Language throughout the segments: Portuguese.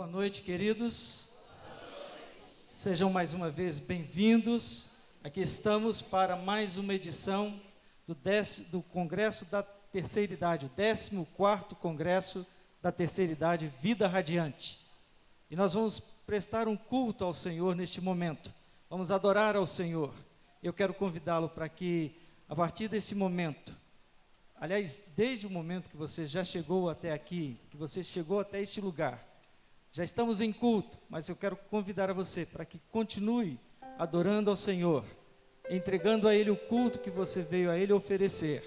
Boa noite, queridos. Sejam mais uma vez bem-vindos. Aqui estamos para mais uma edição do Congresso da Terceira Idade, o 14º Congresso da Terceira Idade, Vida Radiante. E nós vamos prestar um culto ao Senhor neste momento. Vamos adorar ao Senhor. Eu quero convidá-lo para que, a partir desse momento, aliás, desde o momento que você já chegou até aqui, que você chegou até este lugar, já estamos em culto, mas eu quero convidar a você para que continue adorando ao Senhor, entregando a Ele o culto que você veio a Ele oferecer,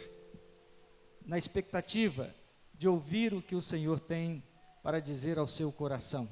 na expectativa de ouvir o que o Senhor tem para dizer ao seu coração.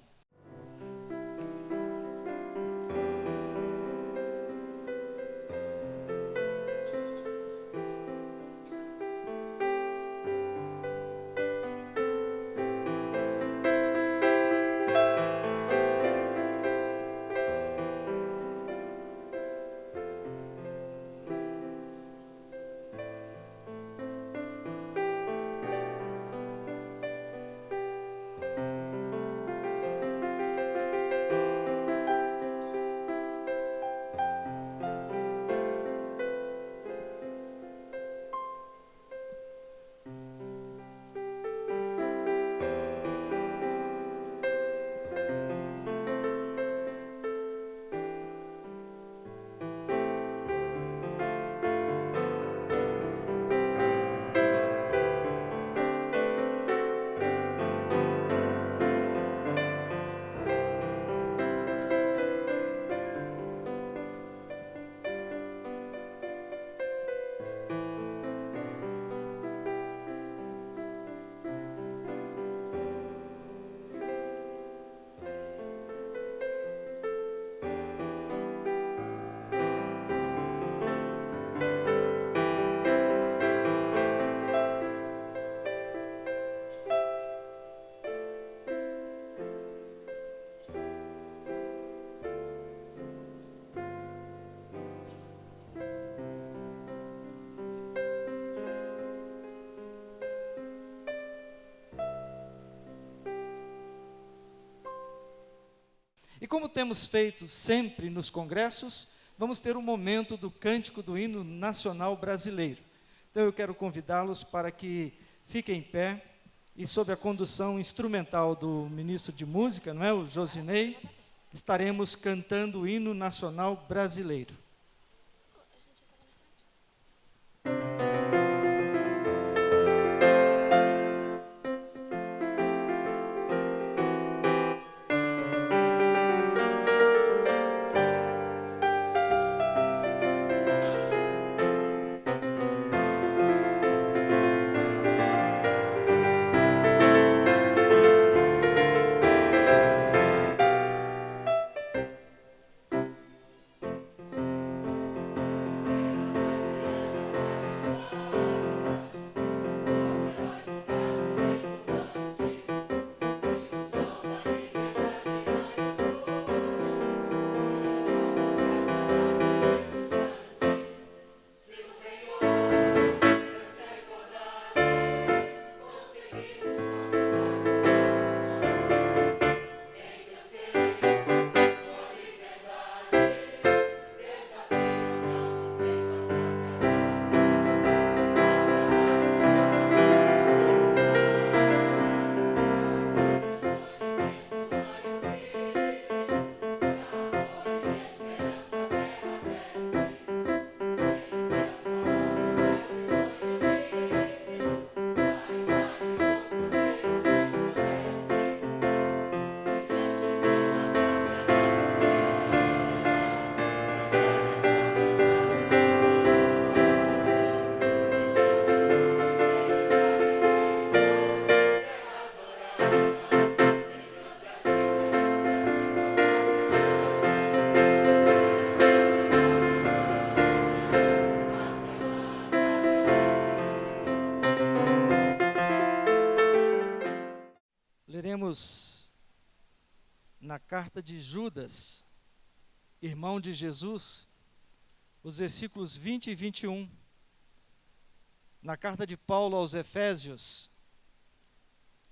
E como temos feito sempre nos congressos, vamos ter um momento do cântico do hino nacional brasileiro. Então eu quero convidá-los para que fiquem em pé e sob a condução instrumental do ministro de música, não é, o Josinei, estaremos cantando o hino nacional brasileiro. Leremos na carta de Judas, irmão de Jesus, os versículos 20 e 21. Na carta de Paulo aos Efésios,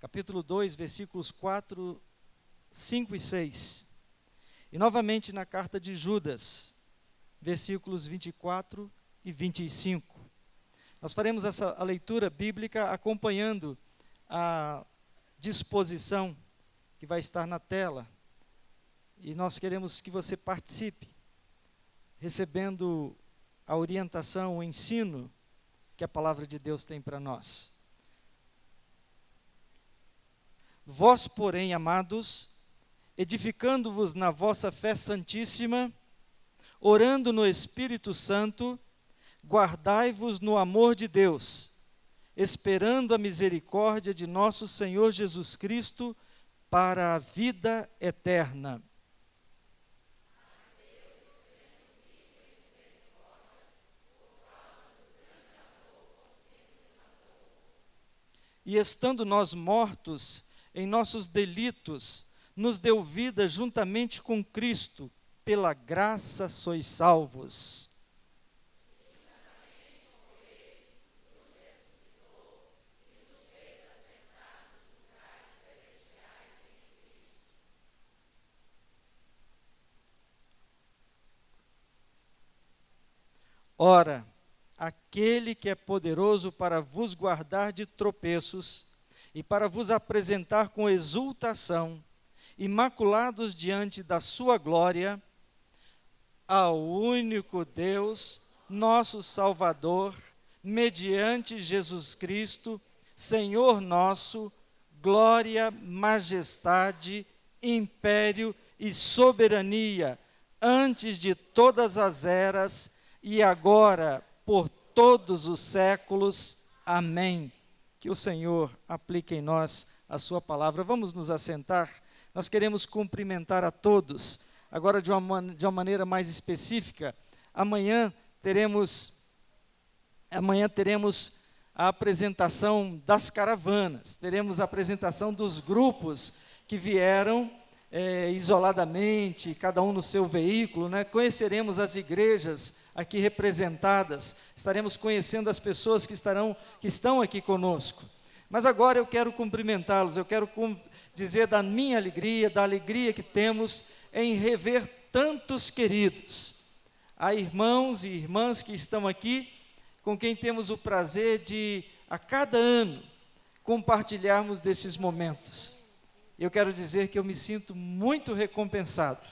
capítulo 2, versículos 4 5 e 6. E novamente na carta de Judas, versículos 24 e 25. Nós faremos a leitura bíblica acompanhando a disposição que vai estar na tela. E nós queremos que você participe, recebendo a orientação, o ensino que a palavra de Deus tem para nós. Vós, porém, amados, edificando-vos na vossa fé santíssima, orando no Espírito Santo, guardai-vos no amor de Deus, esperando a misericórdia de nosso Senhor Jesus Cristo para a vida eterna. E estando nós mortos em nossos delitos, nos deu vida juntamente com Cristo, pela graça sois salvos. Ora, aquele que é poderoso para vos guardar de tropeços e para vos apresentar com exultação, imaculados diante da sua glória, ao único Deus, nosso Salvador, mediante Jesus Cristo, Senhor nosso, glória, majestade, império e soberania, antes de todas as eras e agora, por todos os séculos. Amém. Que o Senhor aplique em nós a sua palavra. Vamos nos assentar. Nós queremos cumprimentar a todos. Agora, de uma maneira mais específica, amanhã teremos a apresentação das caravanas, teremos a apresentação dos grupos que vieram isoladamente, cada um no seu veículo, né? Conheceremos as igrejas aqui representadas, estaremos conhecendo as pessoas que estão aqui conosco. Mas agora eu quero cumprimentá-los, eu quero dizer da minha alegria, da alegria que temos em rever tantos queridos. Há irmãos e irmãs que estão aqui, com quem temos o prazer de, a cada ano, compartilharmos desses momentos. Eu quero dizer que eu me sinto muito recompensado,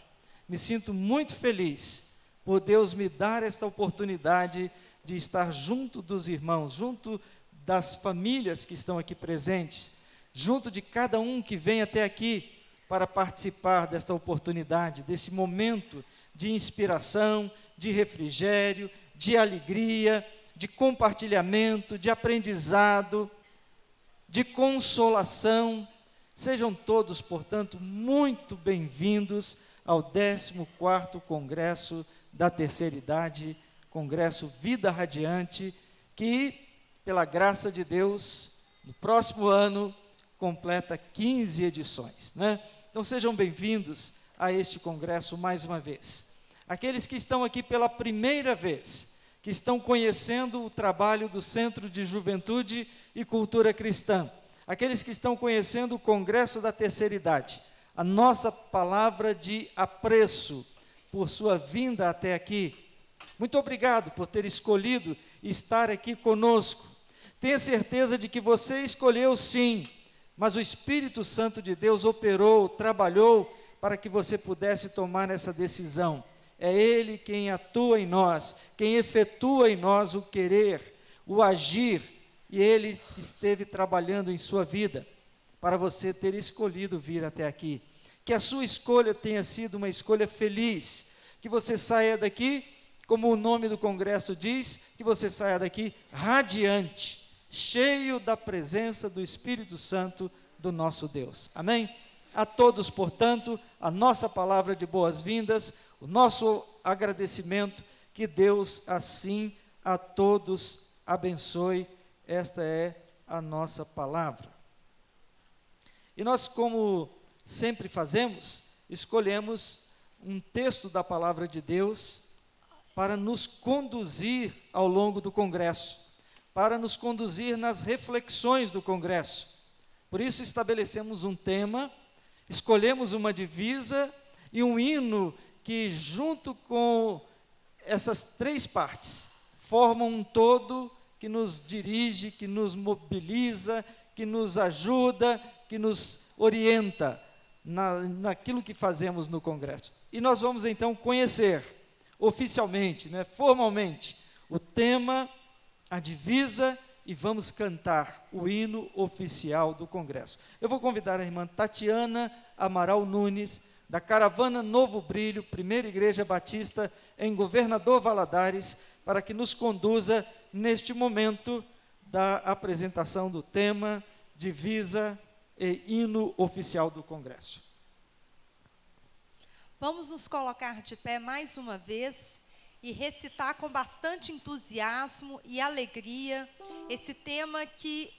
me sinto muito feliz por Deus me dar esta oportunidade de estar junto dos irmãos, junto das famílias que estão aqui presentes, junto de cada um que vem até aqui para participar desta oportunidade, desse momento de inspiração, de refrigério, de alegria, de compartilhamento, de aprendizado, de consolação. Sejam todos, portanto, muito bem-vindos ao 14º Congresso da Terceira Idade, Congresso Vida Radiante, que, pela graça de Deus, no próximo ano, completa 15 edições, né? Então, sejam bem-vindos a este congresso mais uma vez. Aqueles que estão aqui pela primeira vez, que estão conhecendo o trabalho do Centro de Juventude e Cultura Cristã, aqueles que estão conhecendo o Congresso da Terceira Idade, a nossa palavra de apreço por sua vinda até aqui. Muito obrigado por ter escolhido estar aqui conosco. Tenha certeza de que você escolheu sim, mas o Espírito Santo de Deus operou, trabalhou para que você pudesse tomar essa decisão. É Ele quem atua em nós, quem efetua em nós o querer, o agir, e Ele esteve trabalhando em sua vida para você ter escolhido vir até aqui. Que a sua escolha tenha sido uma escolha feliz, que você saia daqui, como o nome do congresso diz, que você saia daqui radiante, cheio da presença do Espírito Santo do nosso Deus. Amém? A todos, portanto, a nossa palavra de boas-vindas, o nosso agradecimento, que Deus assim a todos abençoe. Esta é a nossa palavra. E nós, como sempre fazemos, escolhemos um texto da palavra de Deus para nos conduzir ao longo do congresso, para nos conduzir nas reflexões do congresso. Por isso estabelecemos um tema escolhemos uma divisa e um hino que, junto com essas três partes, formam um todo que nos dirige, que nos mobiliza, que nos ajuda, que nos orienta naquilo que fazemos no Congresso. E nós vamos, então, conhecer oficialmente, formalmente, o tema, a divisa, e vamos cantar o hino oficial do Congresso. Eu vou convidar a irmã Tatiana Amaral Nunes, da Caravana Novo Brilho, Primeira Igreja Batista, em Governador Valadares, para que nos conduza neste momento da apresentação do tema, divisa e hino oficial do Congresso. Vamos nos colocar de pé mais uma vez e recitar com bastante entusiasmo e alegria esse tema que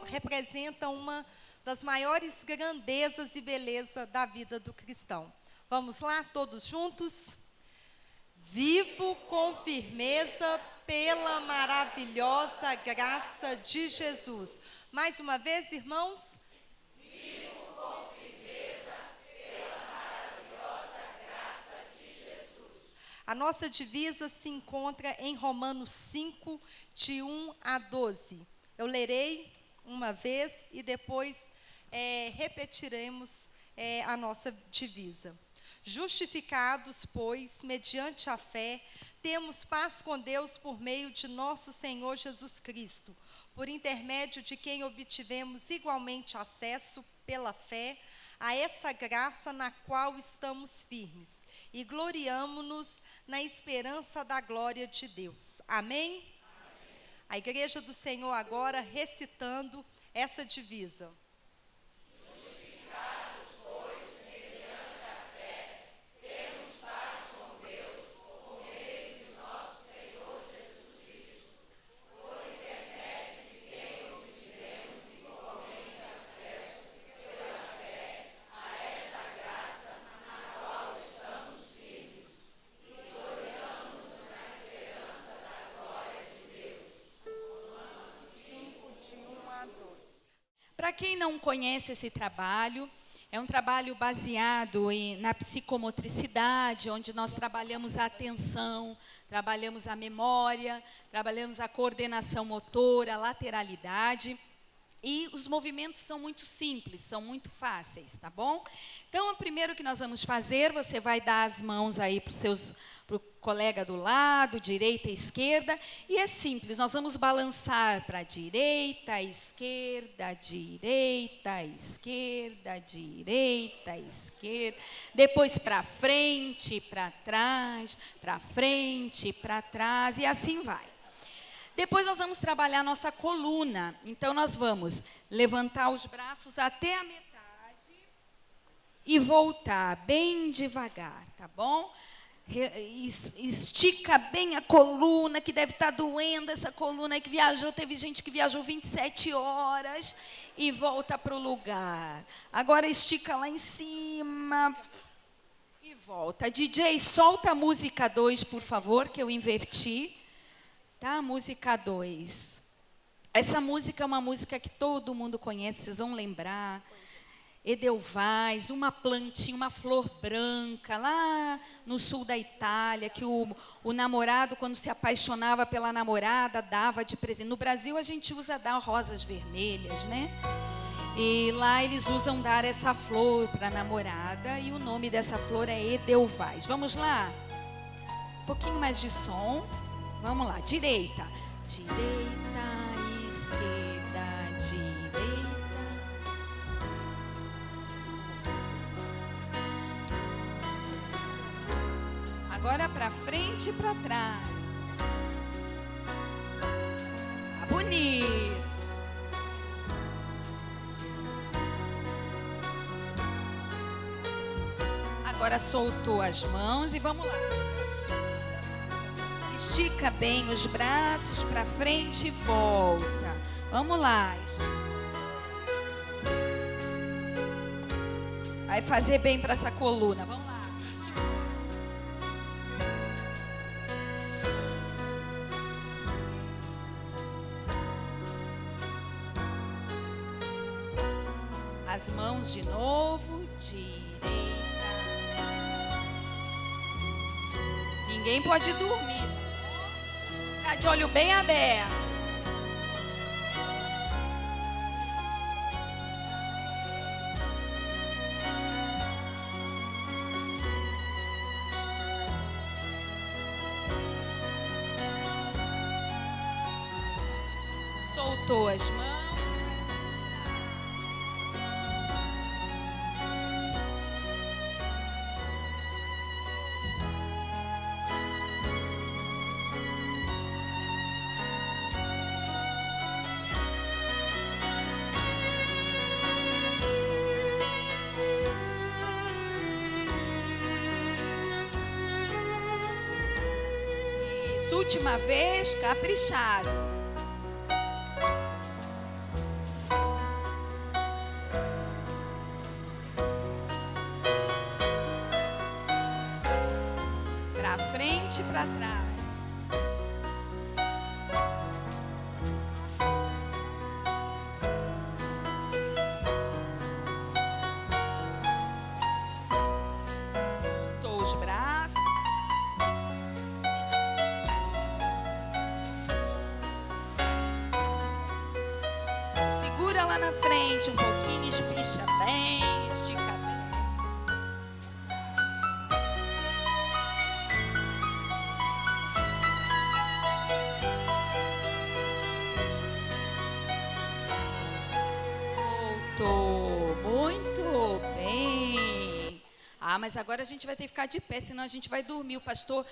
representa uma das maiores grandezas e beleza da vida do cristão. Vamos lá, todos juntos? Vivo com firmeza pela maravilhosa graça de Jesus. Mais uma vez, irmãos? Vivo com firmeza pela maravilhosa graça de Jesus. A nossa divisa se encontra em Romanos 5, de 1 a 12. Eu lerei uma vez e depois repetiremos a nossa divisa. Justificados, pois, mediante a fé, temos paz com Deus por meio de nosso Senhor Jesus Cristo, por intermédio de quem obtivemos igualmente acesso pela fé a essa graça na qual estamos firmes e gloriamo-nos na esperança da glória de Deus. Amém? Amém. A Igreja do Senhor agora recitando essa divisa. Para quem não conhece esse trabalho, é um trabalho baseado na psicomotricidade, onde nós trabalhamos a atenção, trabalhamos a memória, trabalhamos a coordenação motora, a lateralidade. E os movimentos são muito simples, são muito fáceis, tá bom? Então, o primeiro que nós vamos fazer, você vai dar as mãos aí para o colega do lado, direita e esquerda, e é simples, nós vamos balançar para direita, esquerda, direita, esquerda, direita, esquerda, depois para frente, para trás, para frente, para trás, e assim vai. Depois nós vamos trabalhar a nossa coluna. Então, nós vamos levantar os braços até a metade e voltar bem devagar, tá bom? Estica bem a coluna, que deve estar doendo essa coluna aí que viajou. Teve gente que viajou 27 horas e volta para o lugar. Agora estica lá em cima e volta. DJ, solta a música 2, por favor, que eu inverti. Tá? Música 2. Essa música é uma música que todo mundo conhece, vocês vão lembrar. Edelweiss, uma plantinha, uma flor branca, lá no sul da Itália, que o namorado, quando se apaixonava pela namorada, dava de presente. No Brasil, a gente usa dar rosas vermelhas, né? E lá eles usam dar essa flor para a namorada, e o nome dessa flor é Edelweiss. Vamos lá? Um pouquinho mais de som. Vamos lá, direita, direita, esquerda, direita. Agora para frente e para trás. Tá bonito. Agora soltou as mãos e vamos lá. Estica bem os braços para frente e volta. Vamos lá. Vai fazer bem para essa coluna. Vamos lá. As mãos de novo. direita. Ninguém pode dormir. Ficar de olho bem aberto. Soltou as mãos. Isso, última vez, caprichado. Pra frente e pra trás. Soltou os braços. Segura lá na frente um pouquinho, espicha bem, estica bem. Voltou, muito bem. Ah, mas agora a gente vai ter que ficar de pé, senão a gente vai dormir. O pastor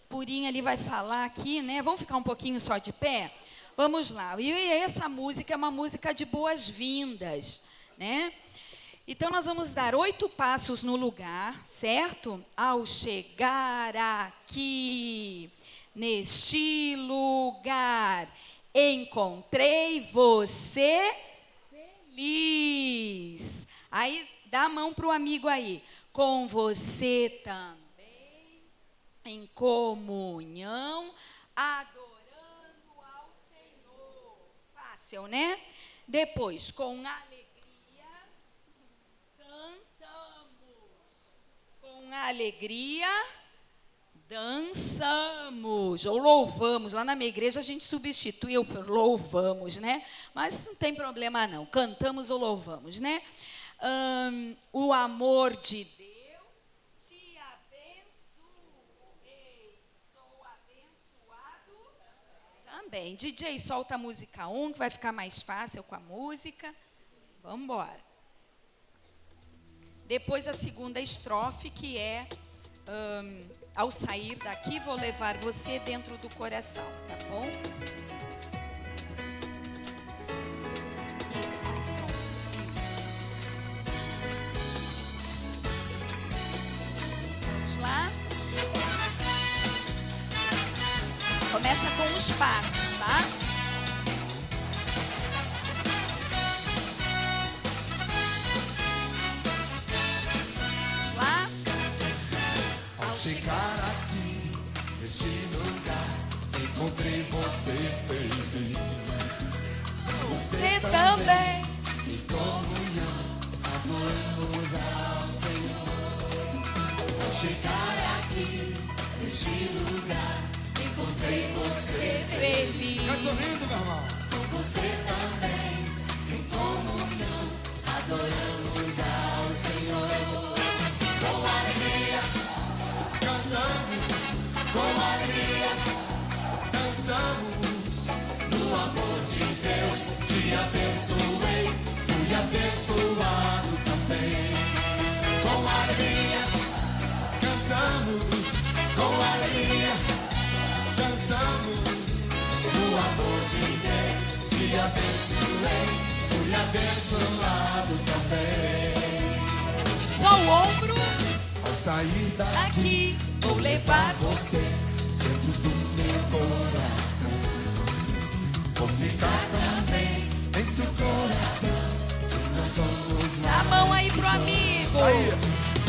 Purinho ali vai falar aqui, né? Vamos ficar um pouquinho só de pé? Vamos lá. E essa música é uma música de boas-vindas, né? Então, nós vamos dar 8 passos no lugar, certo? Ao chegar aqui, neste lugar, encontrei você feliz. Aí, dá a mão para o amigo aí. Com você também, em comunhão, adorando ao Senhor. Fácil, né? Depois, com alegria, cantamos. Com alegria, dançamos. Ou louvamos. Lá na minha igreja a gente substituiu por louvamos, né? Mas não tem problema não. Cantamos ou louvamos, né? O amor de Deus te abençoe. Sou abençoado também. DJ, solta a música 1, que vai ficar mais fácil com a música. Vamos embora. Depois a segunda estrofe, que é ao sair daqui vou levar você dentro do coração, tá bom? Isso, mais som. Lá. Começa com os passos, tá? Vamos lá. Ao chegar aqui, neste lugar, encontrei você feliz. Você também. Em comunhão, adoramos ao Senhor. Ao chegar aqui, neste lugar, encontrei você feliz. Canta sorrindo, meu irmão. Com você também, em comunhão, adoramos ao Senhor. Com alegria, cantamos, com alegria, dançamos. No amor de Deus, te abençoei, fui abençoado também. Com alegria, cantamos, com alegria, dançamos. No amor de Deus, te abençoei, fui abençoado também. Só o ombro. Ao sair daqui, Aqui vou levar você dentro do meu coração. Vou ficar também em seu coração, se nós somos Dá a mão aí pro amigo.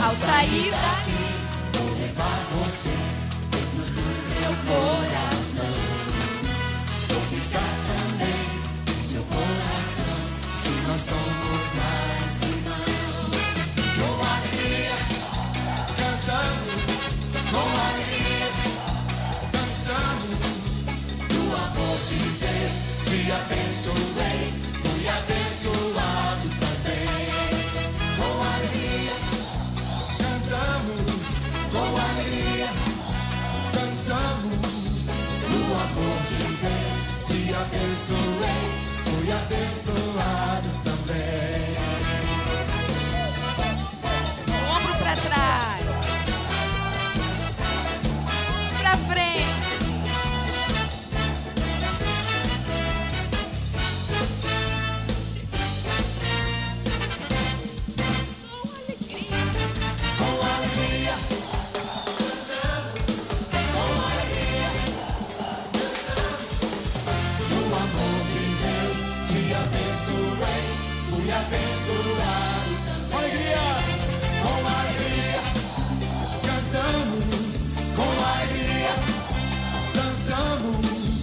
Ao sair daqui, vou levar você dentro do meu coração. Vou ficar também em seu coração, se nós somos mais irmãos. Com abençoei, fui abençoado também. Ombro para trás. Para frente. Com alegria, no amor de Deus, te abençoei, fui abençoado também. Com alegria, cantamos, com alegria, dançamos.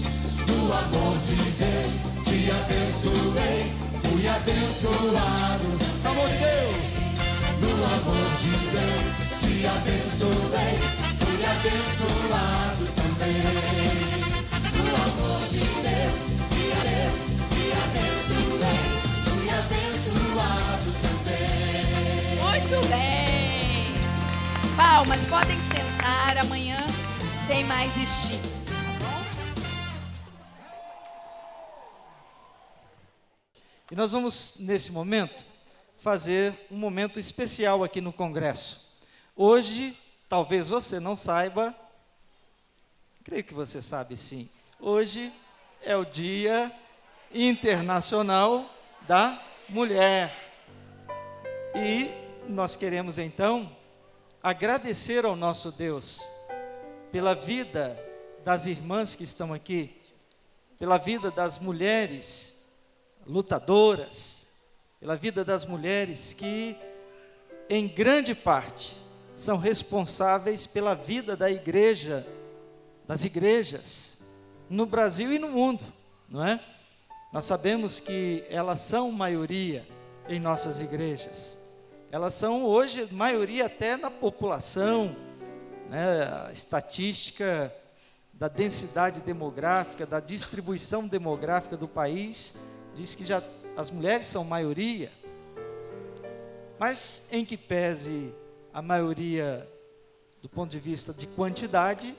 No amor de Deus, te abençoei, fui abençoado. No amor de Deus, no amor de Deus, te abençoei, fui abençoado também. No amor de Deus, te abençoei, fui abençoado também. Muito bem. Palmas, podem sentar. Amanhã tem mais estilos. E nós vamos, nesse momento, fazer um momento especial aqui no Congresso. Hoje, talvez você não saiba, creio que você sabe sim, hoje é o Dia Internacional da Mulher. E nós queremos então agradecer ao nosso Deus pela vida das irmãs que estão aqui, pela vida das mulheres lutadoras, pela vida das mulheres que, em grande parte, são responsáveis pela vida da igreja, das igrejas, no Brasil e no mundo, não é? Nós sabemos que elas são maioria em nossas igrejas. Elas são hoje maioria até na população, né? A estatística da densidade demográfica, da distribuição demográfica do país, diz que já as mulheres são maioria, mas em que pese a maioria do ponto de vista de quantidade,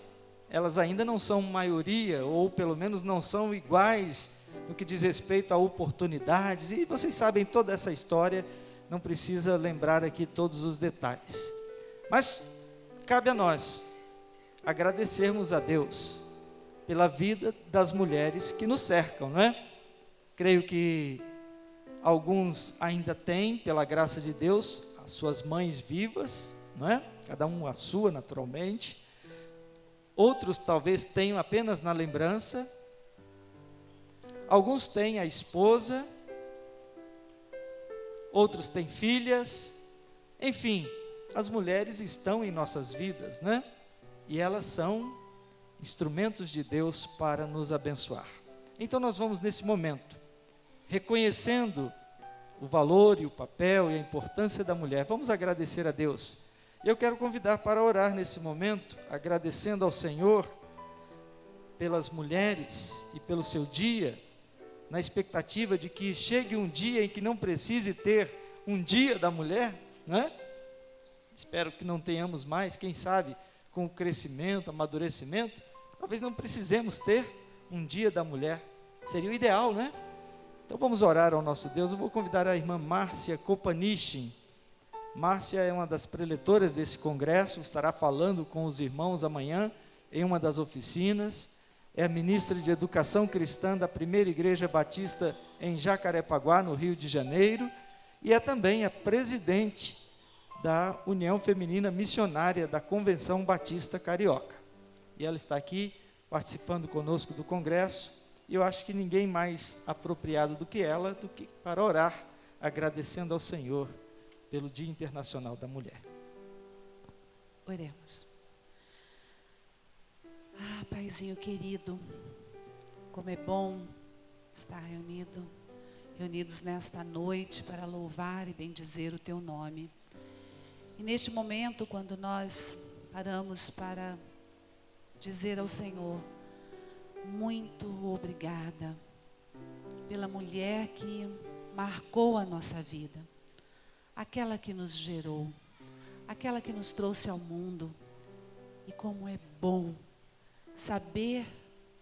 elas ainda não são maioria, ou pelo menos não são iguais no que diz respeito a oportunidades, e vocês sabem toda essa história, não precisa lembrar aqui todos os detalhes. Mas cabe a nós agradecermos a Deus pela vida das mulheres que nos cercam, não é? Creio que alguns ainda têm, pela graça de Deus, as suas mães vivas, não é? Cada um a sua, naturalmente. Outros talvez tenham apenas na lembrança. Alguns têm a esposa. Outros têm filhas. Enfim, as mulheres estão em nossas vidas, né? E elas são instrumentos de Deus para nos abençoar. Então nós vamos nesse momento, reconhecendo o valor e o papel e a importância da mulher, vamos agradecer a Deus. Eu quero convidar para orar nesse momento, agradecendo ao Senhor pelas mulheres e pelo seu dia, na expectativa de que chegue um dia em que não precise ter um dia da mulher, né? Espero que não tenhamos mais, quem sabe, com o crescimento, amadurecimento, talvez não precisemos ter um dia da mulher, seria o ideal, né? Então vamos orar ao nosso Deus. Eu vou convidar a irmã Márcia Kopanichin. Márcia é uma das preletoras desse congresso, estará falando com os irmãos amanhã em uma das oficinas. É a ministra de Educação Cristã da Primeira Igreja Batista em Jacarepaguá, no Rio de Janeiro, e é também a presidente da União Feminina Missionária da Convenção Batista Carioca. E ela está aqui participando conosco do congresso. E eu acho que ninguém mais apropriado do que ela, do que para orar, agradecendo ao Senhor pelo Dia Internacional da Mulher. Oremos. Ah, Paizinho querido, como é bom estar reunidos nesta noite para louvar e bendizer o Teu nome. E neste momento, quando nós paramos para dizer ao Senhor, muito obrigada pela mulher que marcou a nossa vida, aquela que nos gerou, aquela que nos trouxe ao mundo. E como é bom saber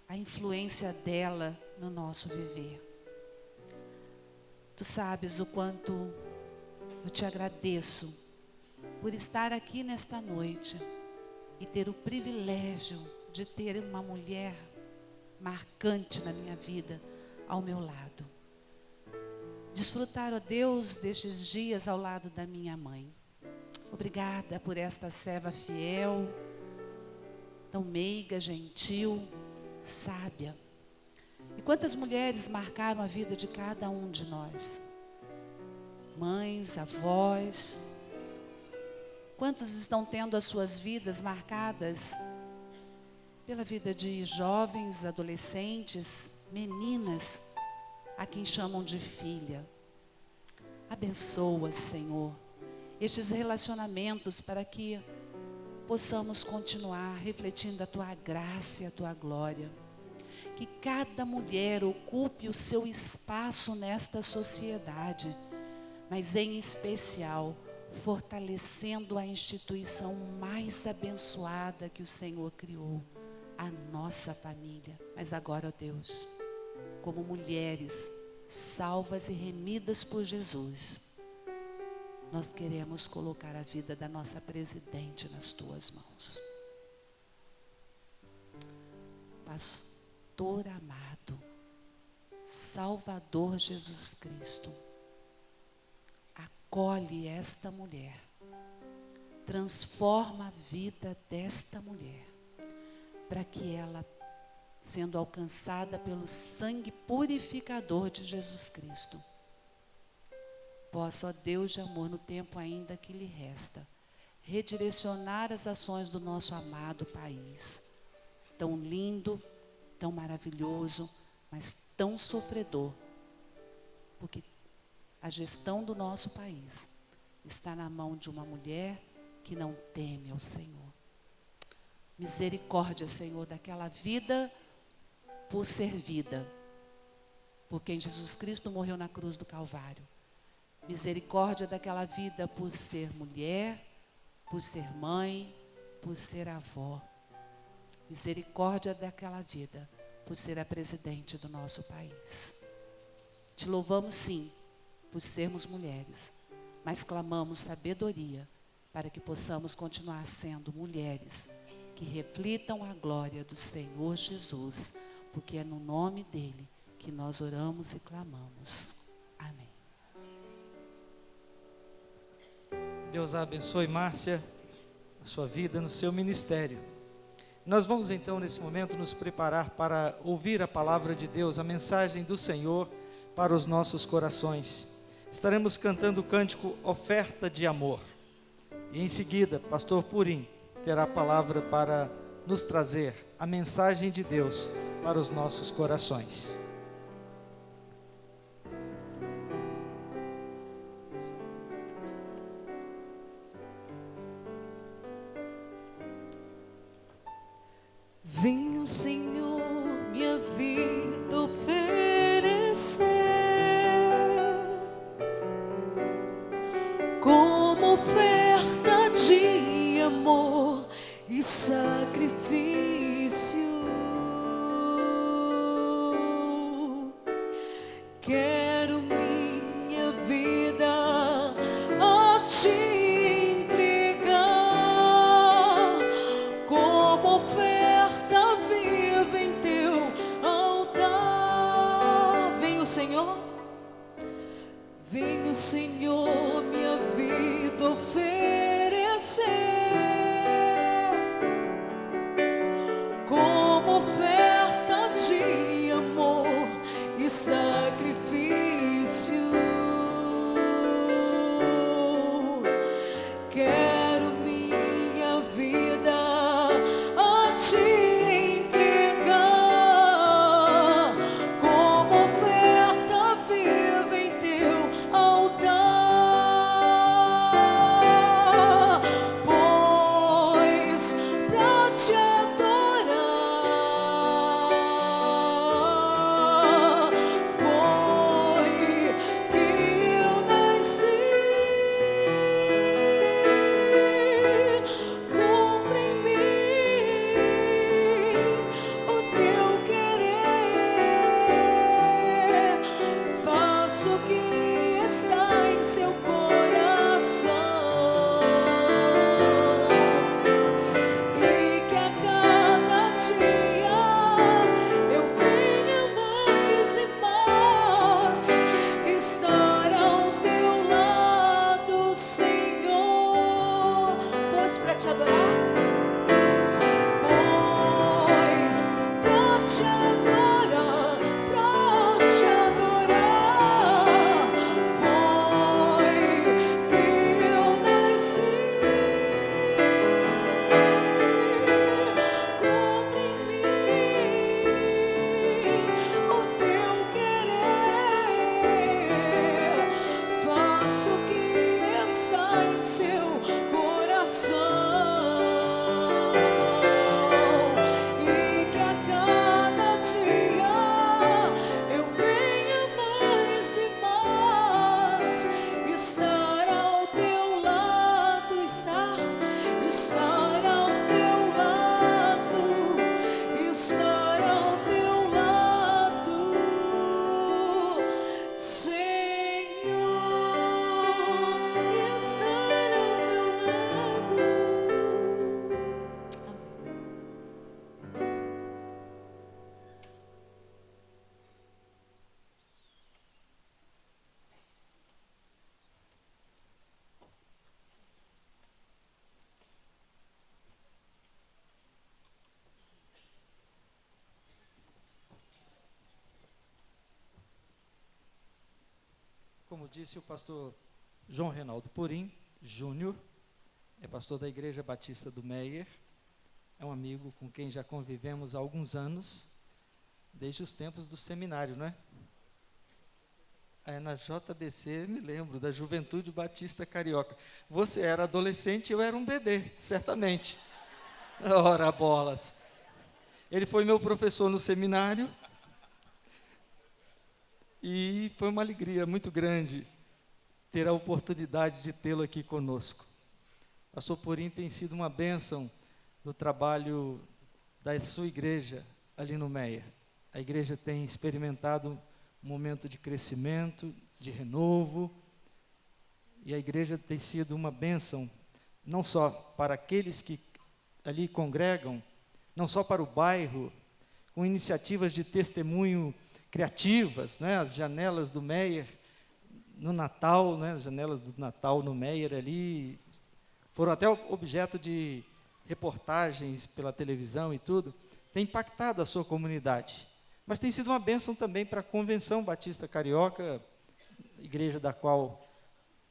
a influência dela no nosso viver. Tu sabes o quanto eu te agradeço por estar aqui nesta noite e ter o privilégio de ter uma mulher marcante na minha vida ao meu lado. Desfrutar, ó Deus, destes dias ao lado da minha mãe. Obrigada por esta serva fiel, tão meiga, gentil, sábia. E quantas mulheres marcaram a vida de cada um de nós? Mães, avós. Quantos estão tendo as suas vidas marcadas pela vida de jovens, adolescentes, meninas, a quem chamam de filha? Abençoa, Senhor, estes relacionamentos para que possamos continuar refletindo a Tua graça e a Tua glória. Que cada mulher ocupe o seu espaço nesta sociedade, mas em especial, fortalecendo a instituição mais abençoada que o Senhor criou, a nossa família. Mas agora, ó Deus, como mulheres salvas e remidas por Jesus, nós queremos colocar a vida da nossa presidente nas Tuas mãos. Pastor amado, Salvador Jesus Cristo, acolhe esta mulher, transforma a vida desta mulher, para que ela, sendo alcançada pelo sangue purificador de Jesus Cristo, possa, ó Deus de amor, no tempo ainda que lhe resta, redirecionar as ações do nosso amado país, tão lindo, tão maravilhoso, mas tão sofredor, porque a gestão do nosso país está na mão de uma mulher que não teme ao Senhor. Misericórdia, Senhor, daquela vida por ser vida, por quem Jesus Cristo morreu na cruz do Calvário. Misericórdia daquela vida por ser mulher, por ser mãe, por ser avó. Misericórdia daquela vida por ser a presidente do nosso país. Te louvamos sim por sermos mulheres, mas clamamos sabedoria para que possamos continuar sendo mulheres que reflitam a glória do Senhor Jesus, porque é no nome dele que nós oramos e clamamos. Amém. Deus a abençoe, Márcia, a sua vida no seu ministério. Nós vamos então nesse momento nos preparar para ouvir a palavra de Deus, a mensagem do Senhor para os nossos corações. Estaremos cantando o cântico Oferta de Amor. E em seguida, pastor Purim terá a palavra para nos trazer a mensagem de Deus para os nossos corações. Venha, Senhor, minha vida oferecer como oferta de amor e sacrifício. Quero minha vida a Ti entregar como oferta viva em Teu altar. Venha, Senhor, venha, Senhor, minha vida oferecer como oferta de amor e sacrifício. Quero minha vida a Ti entregar como oferta viva em Teu altar, pois pra Te adorar faço o que está em seu coração. E que a cada dia eu venha mais e mais estar ao teu lado, Senhor. Pois para te adorar, pois para te adorar, foi que eu nasci. Cumpre em mim o teu querer, faço o que está em seu coração. E que a cada dia eu venha mais e mais estar ao teu lado, estar ao teu lado, estar ao teu lado, Senhor, estar ao teu lado. Como disse o pastor João Reinaldo Purim Júnior, é pastor da Igreja Batista do Meier, é um amigo com quem já convivemos há alguns anos, desde os tempos do seminário, não é? Na JBC, me lembro, da Juventude Batista Carioca. Você era adolescente, eu era um bebê, certamente. Ora, bolas. Ele foi meu professor no seminário, e foi uma alegria muito grande ter a oportunidade de tê-lo aqui conosco. O pastor Purim tem sido uma bênção no trabalho da sua igreja ali no Meier. A igreja tem experimentado um momento de crescimento, de renovo, e a igreja tem sido uma bênção, não só para aqueles que ali congregam, não só para o bairro, com iniciativas de testemunho criativas, né? As janelas do Meier no Natal, né? As janelas do Natal no Meier ali foram até objeto de reportagens pela televisão e tudo, tem impactado a sua comunidade. Mas tem sido uma bênção também para a Convenção Batista Carioca, igreja da qual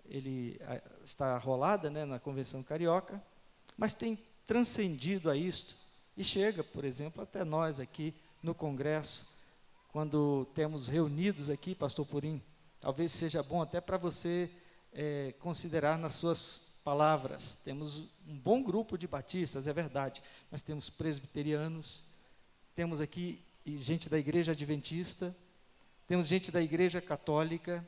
ele está arrolada, né, na Convenção Carioca, mas tem transcendido a isto e chega, por exemplo, até nós aqui no Congresso, quando temos reunidos aqui, pastor Purim, talvez seja bom até para você considerar nas suas palavras. Temos um bom grupo de batistas, é verdade, mas temos presbiterianos, temos aqui gente da Igreja Adventista, temos gente da Igreja Católica,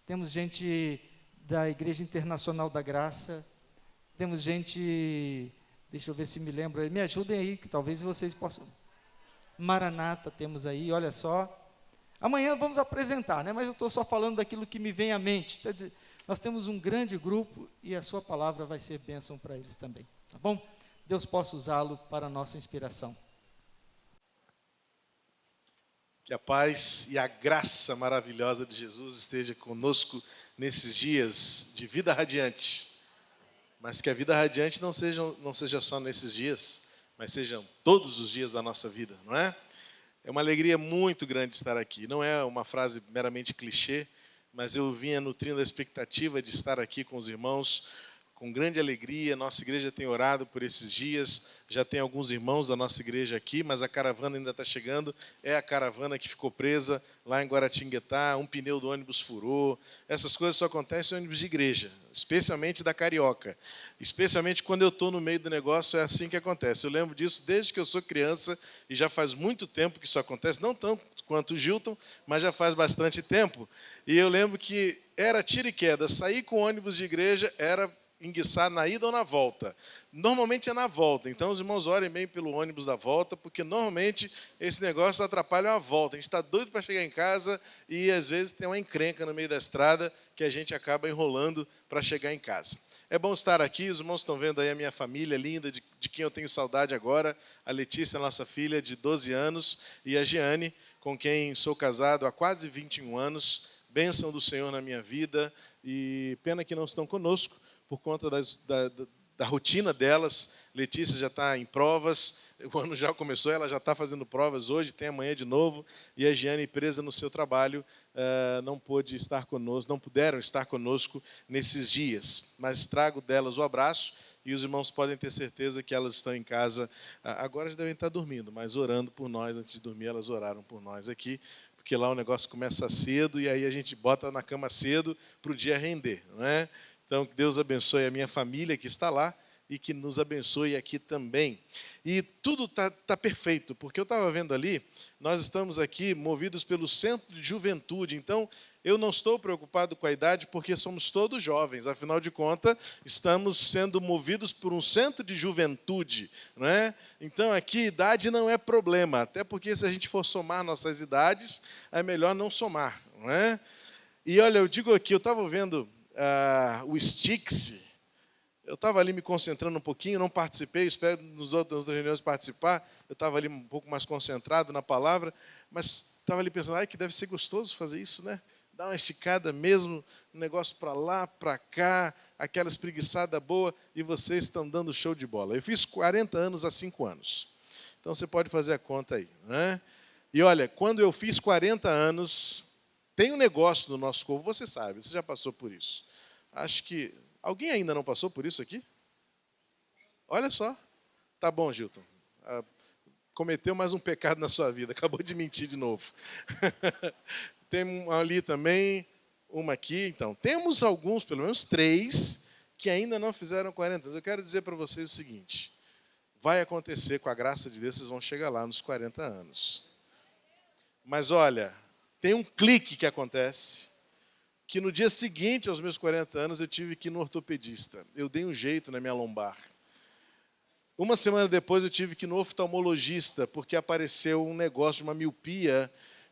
temos gente da Igreja Internacional da Graça, temos gente, deixa eu ver se me lembro, me ajudem aí, que talvez vocês possam. Maranata temos aí, olha só. Amanhã vamos apresentar, né? Mas eu estou só falando daquilo que me vem à mente. Nós temos um grande grupo e a sua palavra vai ser bênção para eles também, tá bom? Deus possa usá-lo para a nossa inspiração. Que a paz e a graça maravilhosa de Jesus esteja conosco nesses dias de vida radiante. Mas que a vida radiante não seja só nesses dias, mas sejam todos os dias da nossa vida, não é? É uma alegria muito grande estar aqui. Não é uma frase meramente clichê, mas eu vinha nutrindo a expectativa de estar aqui com os irmãos com grande alegria. Nossa igreja tem orado por esses dias. Já tem alguns irmãos da nossa igreja aqui, mas a caravana ainda está chegando. É a caravana que ficou presa lá em Guaratinguetá, um pneu do ônibus furou. Essas coisas só acontecem em ônibus de igreja, especialmente da Carioca. Especialmente quando eu estou no meio do negócio, é assim que acontece. Eu lembro disso desde que eu sou criança e já faz muito tempo que isso acontece, não tanto quanto o Gilton, mas já faz bastante tempo. E eu lembro que era tiro e queda. Sair com ônibus de igreja era enguiçar na ida ou na volta. Normalmente é na volta, então os irmãos orem bem pelo ônibus da volta, porque normalmente esse negócio atrapalha a volta. A gente está doido para chegar em casa e às vezes tem uma encrenca no meio da estrada que a gente acaba enrolando para chegar em casa. É bom estar aqui, os irmãos estão vendo aí a minha família linda, de quem eu tenho saudade agora, a Letícia, nossa filha de 12 anos, e a Giane, com quem sou casado há quase 21 anos, bênção do Senhor na minha vida, e pena que não estão conosco, por conta da rotina delas. Letícia já está em provas, o ano já começou, ela já está fazendo provas hoje, tem amanhã de novo, e a Giane, presa no seu trabalho, não pôde estar conosco, não puderam estar conosco nesses dias, mas trago delas o abraço, e os irmãos podem ter certeza que elas estão em casa, agora já devem estar dormindo, mas orando por nós. Antes de dormir, elas oraram por nós aqui, porque lá o negócio começa cedo, e aí a gente bota na cama cedo para o dia render, não é? Então, que Deus abençoe a minha família que está lá, e que nos abençoe aqui também. E tudo tá perfeito, porque eu estava vendo ali, nós estamos aqui movidos pelo Centro de Juventude, então eu não estou preocupado com a idade, porque somos todos jovens, afinal de contas, estamos sendo movidos por um centro de juventude, não é? Então aqui, idade não é problema, até porque se a gente for somar nossas idades, é melhor não somar, não é? E olha, eu digo aqui, eu estava vendo o Stix. Eu estava ali me concentrando um pouquinho, não participei, espero nas outras reuniões participar. Eu estava ali um pouco mais concentrado na palavra, mas estava ali pensando, que deve ser gostoso fazer isso, né? Dar uma esticada mesmo, um negócio para lá, para cá, aquela espreguiçada boa, e vocês estão dando show de bola. Eu fiz 40 anos há 5 anos. Então você pode fazer a conta aí, né? E olha, quando eu fiz 40 anos, tem um negócio no nosso corpo, você sabe, você já passou por isso. Acho que alguém ainda não passou por isso aqui? Olha só. Tá bom, Gilton. Cometeu mais um pecado na sua vida. Acabou de mentir de novo. Tem ali também, uma aqui. Então, temos alguns, pelo menos 3, que ainda não fizeram 40 anos. Eu quero dizer para vocês o seguinte. Vai acontecer, com a graça de Deus, vocês vão chegar lá nos 40 anos. Mas olha, tem um clique que acontece, que no dia seguinte aos meus 40 anos eu tive que ir no ortopedista. Eu dei um jeito na minha lombar. Uma semana depois eu tive que ir no oftalmologista, porque apareceu um negócio, uma miopia,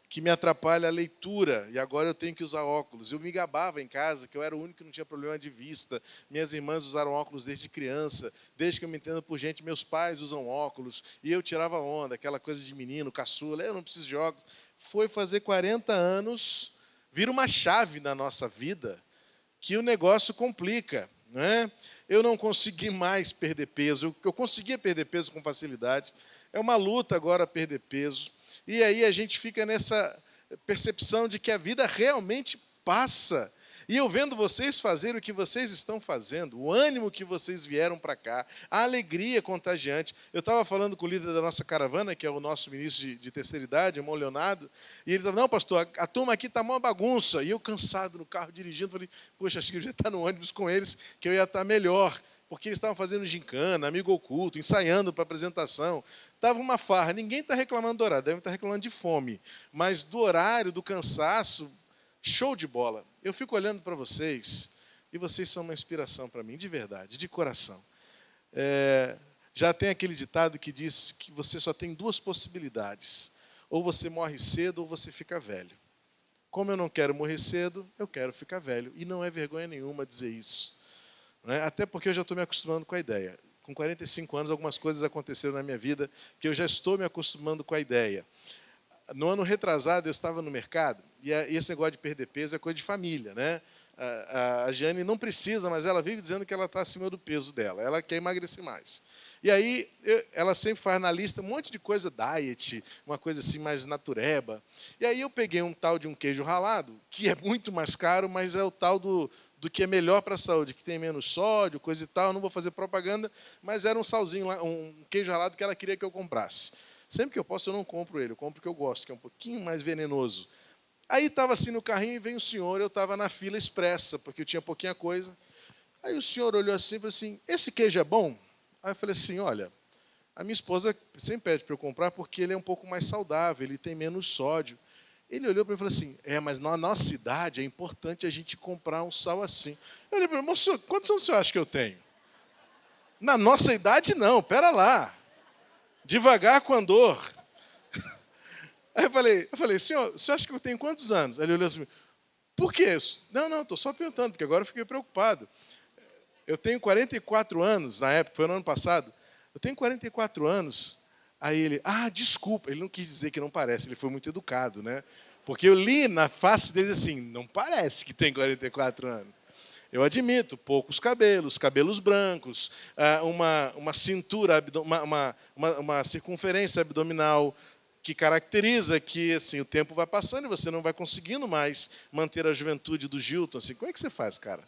que me atrapalha a leitura, e agora eu tenho que usar óculos. Eu me gabava em casa que eu era o único que não tinha problema de vista. Minhas irmãs usaram óculos desde criança, desde que eu me entendo por gente, meus pais usam óculos, e eu tirava onda, aquela coisa de menino, caçula, eu não preciso de óculos. Foi fazer 40 anos... Vira uma chave na nossa vida que o negócio complica, não é? Eu não consegui mais perder peso. Eu conseguia perder peso com facilidade. É uma luta agora perder peso. E aí a gente fica nessa percepção de que a vida realmente passa. E eu vendo vocês fazerem o que vocês estão fazendo, o ânimo que vocês vieram para cá, a alegria contagiante. Eu estava falando com o líder da nossa caravana, que é o nosso ministro de terceira idade, o irmão Leonardo, e ele estava, não, pastor, a turma aqui está uma bagunça. E eu, cansado no carro, dirigindo, falei, poxa, acho que eu já estou no ônibus com eles, que eu ia estar melhor. Porque eles estavam fazendo gincana, amigo oculto, ensaiando para a apresentação. Estava uma farra. Ninguém está reclamando do horário, devem estar reclamando de fome. Mas do horário, do cansaço, show de bola. Eu fico olhando para vocês e vocês são uma inspiração para mim, de verdade, de coração. Já tem aquele ditado que diz que você só tem 2 possibilidades. Ou você morre cedo ou você fica velho. Como eu não quero morrer cedo, eu quero ficar velho. E não é vergonha nenhuma dizer isso. Não é? Até porque eu já estou me acostumando com a ideia. Com 45 anos, algumas coisas aconteceram na minha vida que eu já estou me acostumando com a ideia. No ano retrasado, eu estava no mercado, e esse negócio de perder peso é coisa de família, né? A Giane não precisa, mas ela vive dizendo que ela está acima do peso dela, ela quer emagrecer mais. E aí, ela sempre faz na lista um monte de coisa diet, uma coisa assim mais natureba. E aí eu peguei um tal de um queijo ralado, que é muito mais caro, mas é o tal do que é melhor para a saúde, que tem menos sódio, coisa e tal, eu não vou fazer propaganda, mas era um salzinho lá, um queijo ralado que ela queria que eu comprasse. Sempre que eu posso, eu não compro ele. Eu compro o que eu gosto, que é um pouquinho mais venenoso. Aí estava assim no carrinho e veio um senhor, eu estava na fila expressa, porque eu tinha pouquinha coisa. Aí o senhor olhou assim e falou assim, esse queijo é bom? Aí eu falei assim, olha, a minha esposa sempre pede para eu comprar porque ele é um pouco mais saudável, ele tem menos sódio. Ele olhou para mim e falou assim, mas na nossa idade é importante a gente comprar um sal assim. Eu olhei para ele, moço, quantos anos o senhor acha que eu tenho? Na nossa idade não, pera lá. Devagar com andor. Aí eu falei, senhor, você acha que eu tenho quantos anos? Aí ele olhou assim, por quê? Não, estou só perguntando, porque agora eu fiquei preocupado. Eu tenho 44 anos, na época, foi no ano passado. Eu tenho 44 anos. Aí ele, desculpa. Ele não quis dizer que não parece, ele foi muito educado, né? Porque eu li na face dele assim, não parece que tem 44 anos. Eu admito, poucos cabelos brancos, uma cintura, uma circunferência abdominal que caracteriza que assim, o tempo vai passando e você não vai conseguindo mais manter a juventude do Gilton. Assim, como é que você faz, cara?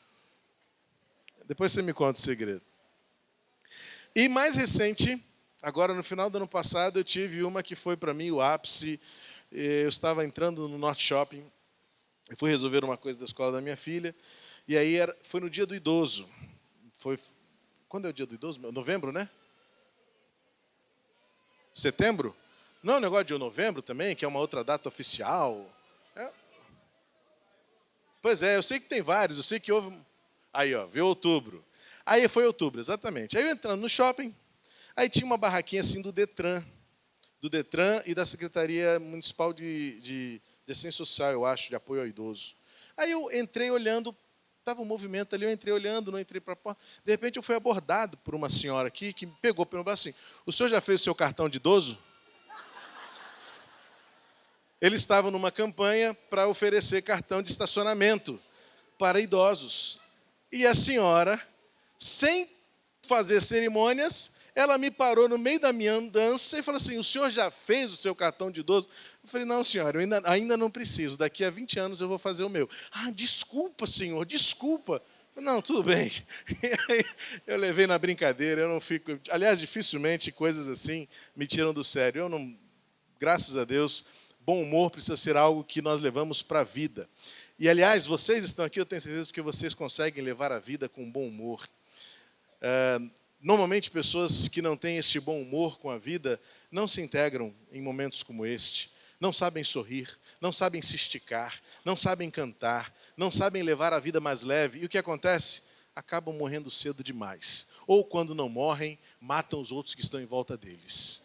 Depois você me conta o segredo. E mais recente, agora no final do ano passado, eu tive uma que foi para mim o ápice. Eu estava entrando no Norte Shopping, eu fui resolver uma coisa da escola da minha filha, e aí foi no dia do idoso. Quando é o dia do idoso? Novembro, né? Setembro? Não é um negócio de novembro também, que é uma outra data oficial? Pois é, eu sei que tem vários, eu sei que houve... Aí, viu outubro. Aí foi outubro, exatamente. Aí eu entrando no shopping, aí tinha uma barraquinha assim do Detran e da Secretaria Municipal de Assistência Social, eu acho, de apoio ao idoso. Aí eu entrei olhando, estava um movimento ali, eu entrei olhando, não entrei para a porta. De repente eu fui abordado por uma senhora aqui, que me pegou pelo braço assim, o senhor já fez o seu cartão de idoso? Ele estava numa campanha para oferecer cartão de estacionamento para idosos. E a senhora, sem fazer cerimônias, ela me parou no meio da minha andança e falou assim, o senhor já fez o seu cartão de idoso? Eu falei, não, senhora, eu ainda não preciso. Daqui a 20 anos eu vou fazer o meu. Desculpa, senhor, desculpa. Eu falei, não, tudo bem. Eu levei na brincadeira, eu não fico... Aliás, dificilmente coisas assim me tiram do sério. Eu não... Graças a Deus, bom humor precisa ser algo que nós levamos para a vida. E, aliás, vocês estão aqui, eu tenho certeza, porque vocês conseguem levar a vida com bom humor. Normalmente, pessoas que não têm este bom humor com a vida não se integram em momentos como este. Não sabem sorrir, não sabem se esticar, não sabem cantar, não sabem levar a vida mais leve. E o que acontece? Acabam morrendo cedo demais. Ou, quando não morrem, matam os outros que estão em volta deles.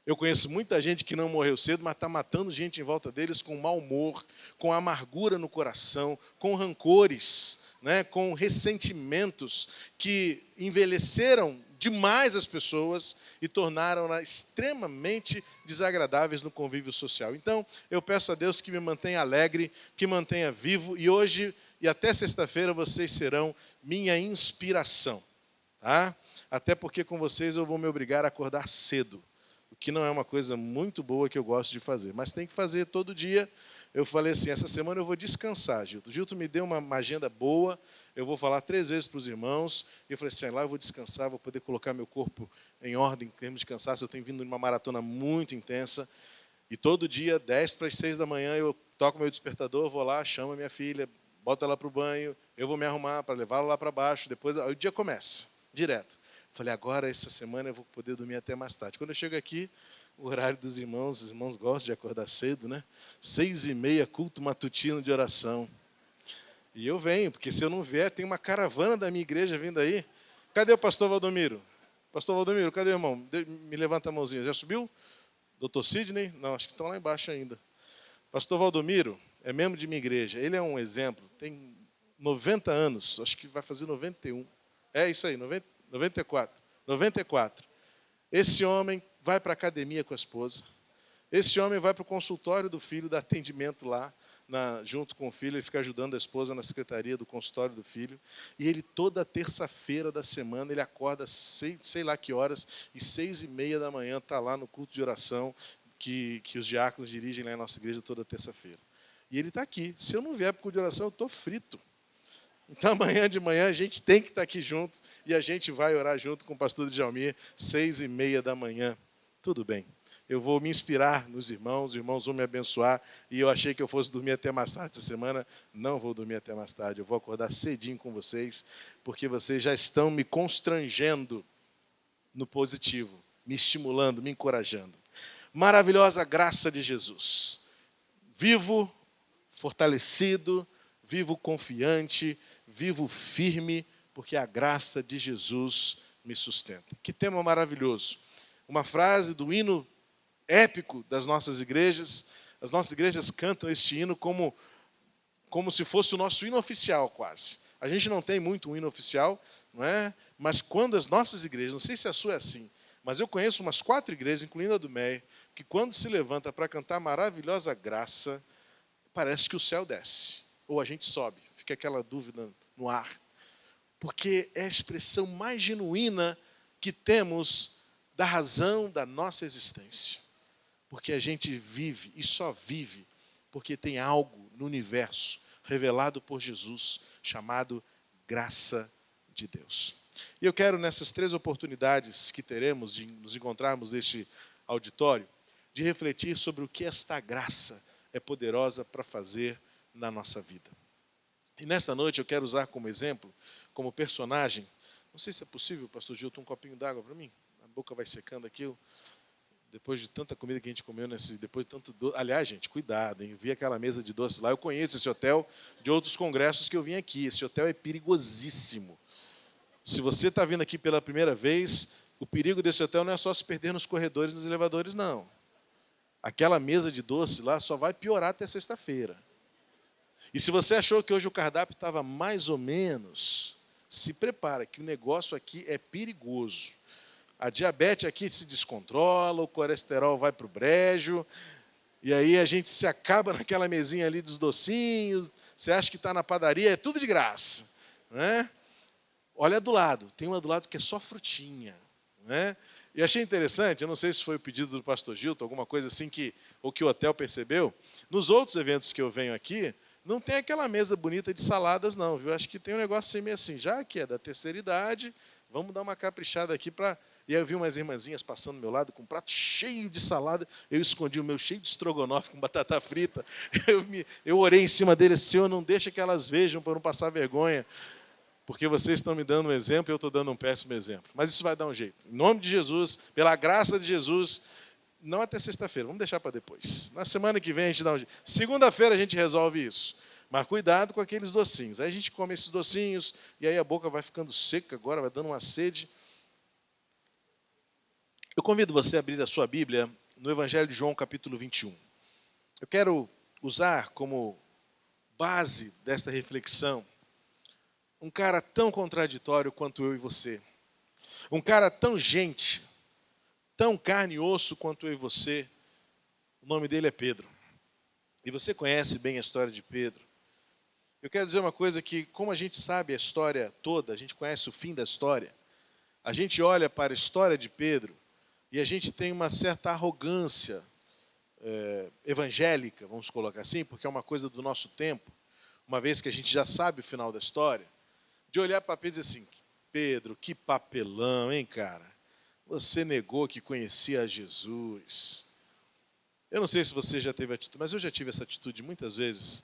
Eu conheço muita gente que não morreu cedo, mas está matando gente em volta deles com mau humor, com amargura no coração, com rancores, né, com ressentimentos que envelheceram demais as pessoas e tornaram-nas extremamente desagradáveis no convívio social. Então, eu peço a Deus que me mantenha alegre, que mantenha vivo, e hoje e até sexta-feira vocês serão minha inspiração. Tá? Até porque com vocês eu vou me obrigar a acordar cedo. Que não é uma coisa muito boa que eu gosto de fazer, mas tem que fazer todo dia. Eu falei assim, essa semana eu vou descansar, Gilton. Gilton me deu uma agenda boa, eu vou falar 3 vezes para os irmãos, e eu falei assim, lá eu vou descansar, vou poder colocar meu corpo em ordem em termos de cansaço. Eu tenho vindo numa maratona muito intensa, e todo dia, 10 para as 6 da manhã, eu toco meu despertador, vou lá, chamo a minha filha, boto ela para o banho, eu vou me arrumar para levá-la lá para baixo, depois o dia começa, direto. Falei, agora, essa semana, eu vou poder dormir até mais tarde. Quando eu chego aqui, o horário dos irmãos, os irmãos gostam de acordar cedo, né? 6h30, culto matutino de oração. E eu venho, porque se eu não vier, tem uma caravana da minha igreja vindo aí. Cadê o pastor Valdomiro? Pastor Valdomiro, cadê o irmão? Me levanta a mãozinha. Já subiu? Doutor Sidney? Não, acho que estão lá embaixo ainda. Pastor Valdomiro é membro de minha igreja. Ele é um exemplo. Tem 90 anos, acho que vai fazer 91. É isso aí, 94. Esse homem vai para a academia com a esposa. Esse homem vai para o consultório do filho, dá atendimento lá, junto com o filho. Ele fica ajudando a esposa na secretaria do consultório do filho. E ele, toda terça-feira da semana, ele acorda, sei lá que horas, e 6h30 da manhã está lá no culto de oração que os diáconos dirigem lá na nossa igreja toda terça-feira. E ele está aqui. Se eu não vier para o culto de oração, eu estou frito. Então, amanhã de manhã, a gente tem que estar aqui junto e a gente vai orar junto com o pastor Djalmir, 6h30 da manhã. Tudo bem. Eu vou me inspirar nos irmãos, os irmãos vão me abençoar. E eu achei que eu fosse dormir até mais tarde essa semana. Não vou dormir até mais tarde. Eu vou acordar cedinho com vocês, porque vocês já estão me constrangendo no positivo, me estimulando, me encorajando. Maravilhosa graça de Jesus. vivo fortalecido, vivo confiante, vivo firme, porque a graça de Jesus me sustenta. Que tema maravilhoso. Uma frase do hino épico das nossas igrejas. As nossas igrejas cantam este hino como se fosse o nosso hino oficial, quase. A gente não tem muito um hino oficial, não é? Mas quando as nossas igrejas, não sei se a sua é assim, mas eu conheço umas 4 igrejas, incluindo a do Meia, que quando se levanta para cantar Maravilhosa Graça, parece que o céu desce, ou a gente sobe. Fica aquela dúvida no ar. Porque é a expressão mais genuína que temos da razão da nossa existência. Porque a gente vive, e só vive, porque tem algo no universo revelado por Jesus, chamado graça de Deus. E eu quero, nessas 3 oportunidades que teremos de nos encontrarmos neste auditório, de refletir sobre o que esta graça é poderosa para fazer na nossa vida. E nesta noite eu quero usar como exemplo, como personagem, não sei se é possível, pastor Gilton, um copinho d'água para mim? A boca vai secando aqui, depois de tanta comida que a gente comeu, depois de tanto doce. Aliás, gente, cuidado, hein? Eu vi aquela mesa de doces lá, eu conheço esse hotel de outros congressos que eu vim aqui. Esse hotel é perigosíssimo. Se você está vindo aqui pela primeira vez, o perigo desse hotel não é só se perder nos corredores, nos elevadores, não. Aquela mesa de doce lá só vai piorar até sexta-feira. E se você achou que hoje o cardápio estava mais ou menos, se prepara, que o negócio aqui é perigoso. A diabetes aqui se descontrola, o colesterol vai para o brejo, e aí a gente se acaba naquela mesinha ali dos docinhos, você acha que está na padaria, é tudo de graça, né? Olha do lado, tem uma do lado que é só frutinha, né? E achei interessante, eu não sei se foi o pedido do pastor Gilton, alguma coisa assim ou que o hotel percebeu, nos outros eventos que eu venho aqui, não tem aquela mesa bonita de saladas não, viu? Acho que tem um negócio meio assim, já que é da terceira idade, vamos dar uma caprichada aqui para... E aí eu vi umas irmãzinhas passando do meu lado com um prato cheio de salada, eu escondi o meu cheio de estrogonofe com batata frita, eu orei em cima deles, Senhor, não deixa que elas vejam para não passar vergonha, porque vocês estão me dando um exemplo e eu estou dando um péssimo exemplo. Mas isso vai dar um jeito. Em nome de Jesus, pela graça de Jesus, não até sexta-feira, vamos deixar para depois. Na semana que vem a gente dá um jeito. Segunda-feira a gente resolve isso. Mas cuidado com aqueles docinhos. Aí a gente come esses docinhos e aí a boca vai ficando seca agora, vai dando uma sede. Eu convido você a abrir a sua Bíblia no Evangelho de João, capítulo 21. Eu quero usar como base desta reflexão um cara tão contraditório quanto eu e você. Um cara tão gente, tão carne e osso quanto eu e você. O nome dele é Pedro. E você conhece bem a história de Pedro. Eu quero dizer uma coisa que, como a gente sabe a história toda, a gente conhece o fim da história, a gente olha para a história de Pedro e a gente tem uma certa arrogância evangélica, vamos colocar assim, porque é uma coisa do nosso tempo, uma vez que a gente já sabe o final da história, de olhar para Pedro e dizer assim, Pedro, que papelão, hein, cara? Você negou que conhecia Jesus. Eu não sei se você já teve atitude, mas eu já tive essa atitude muitas vezes,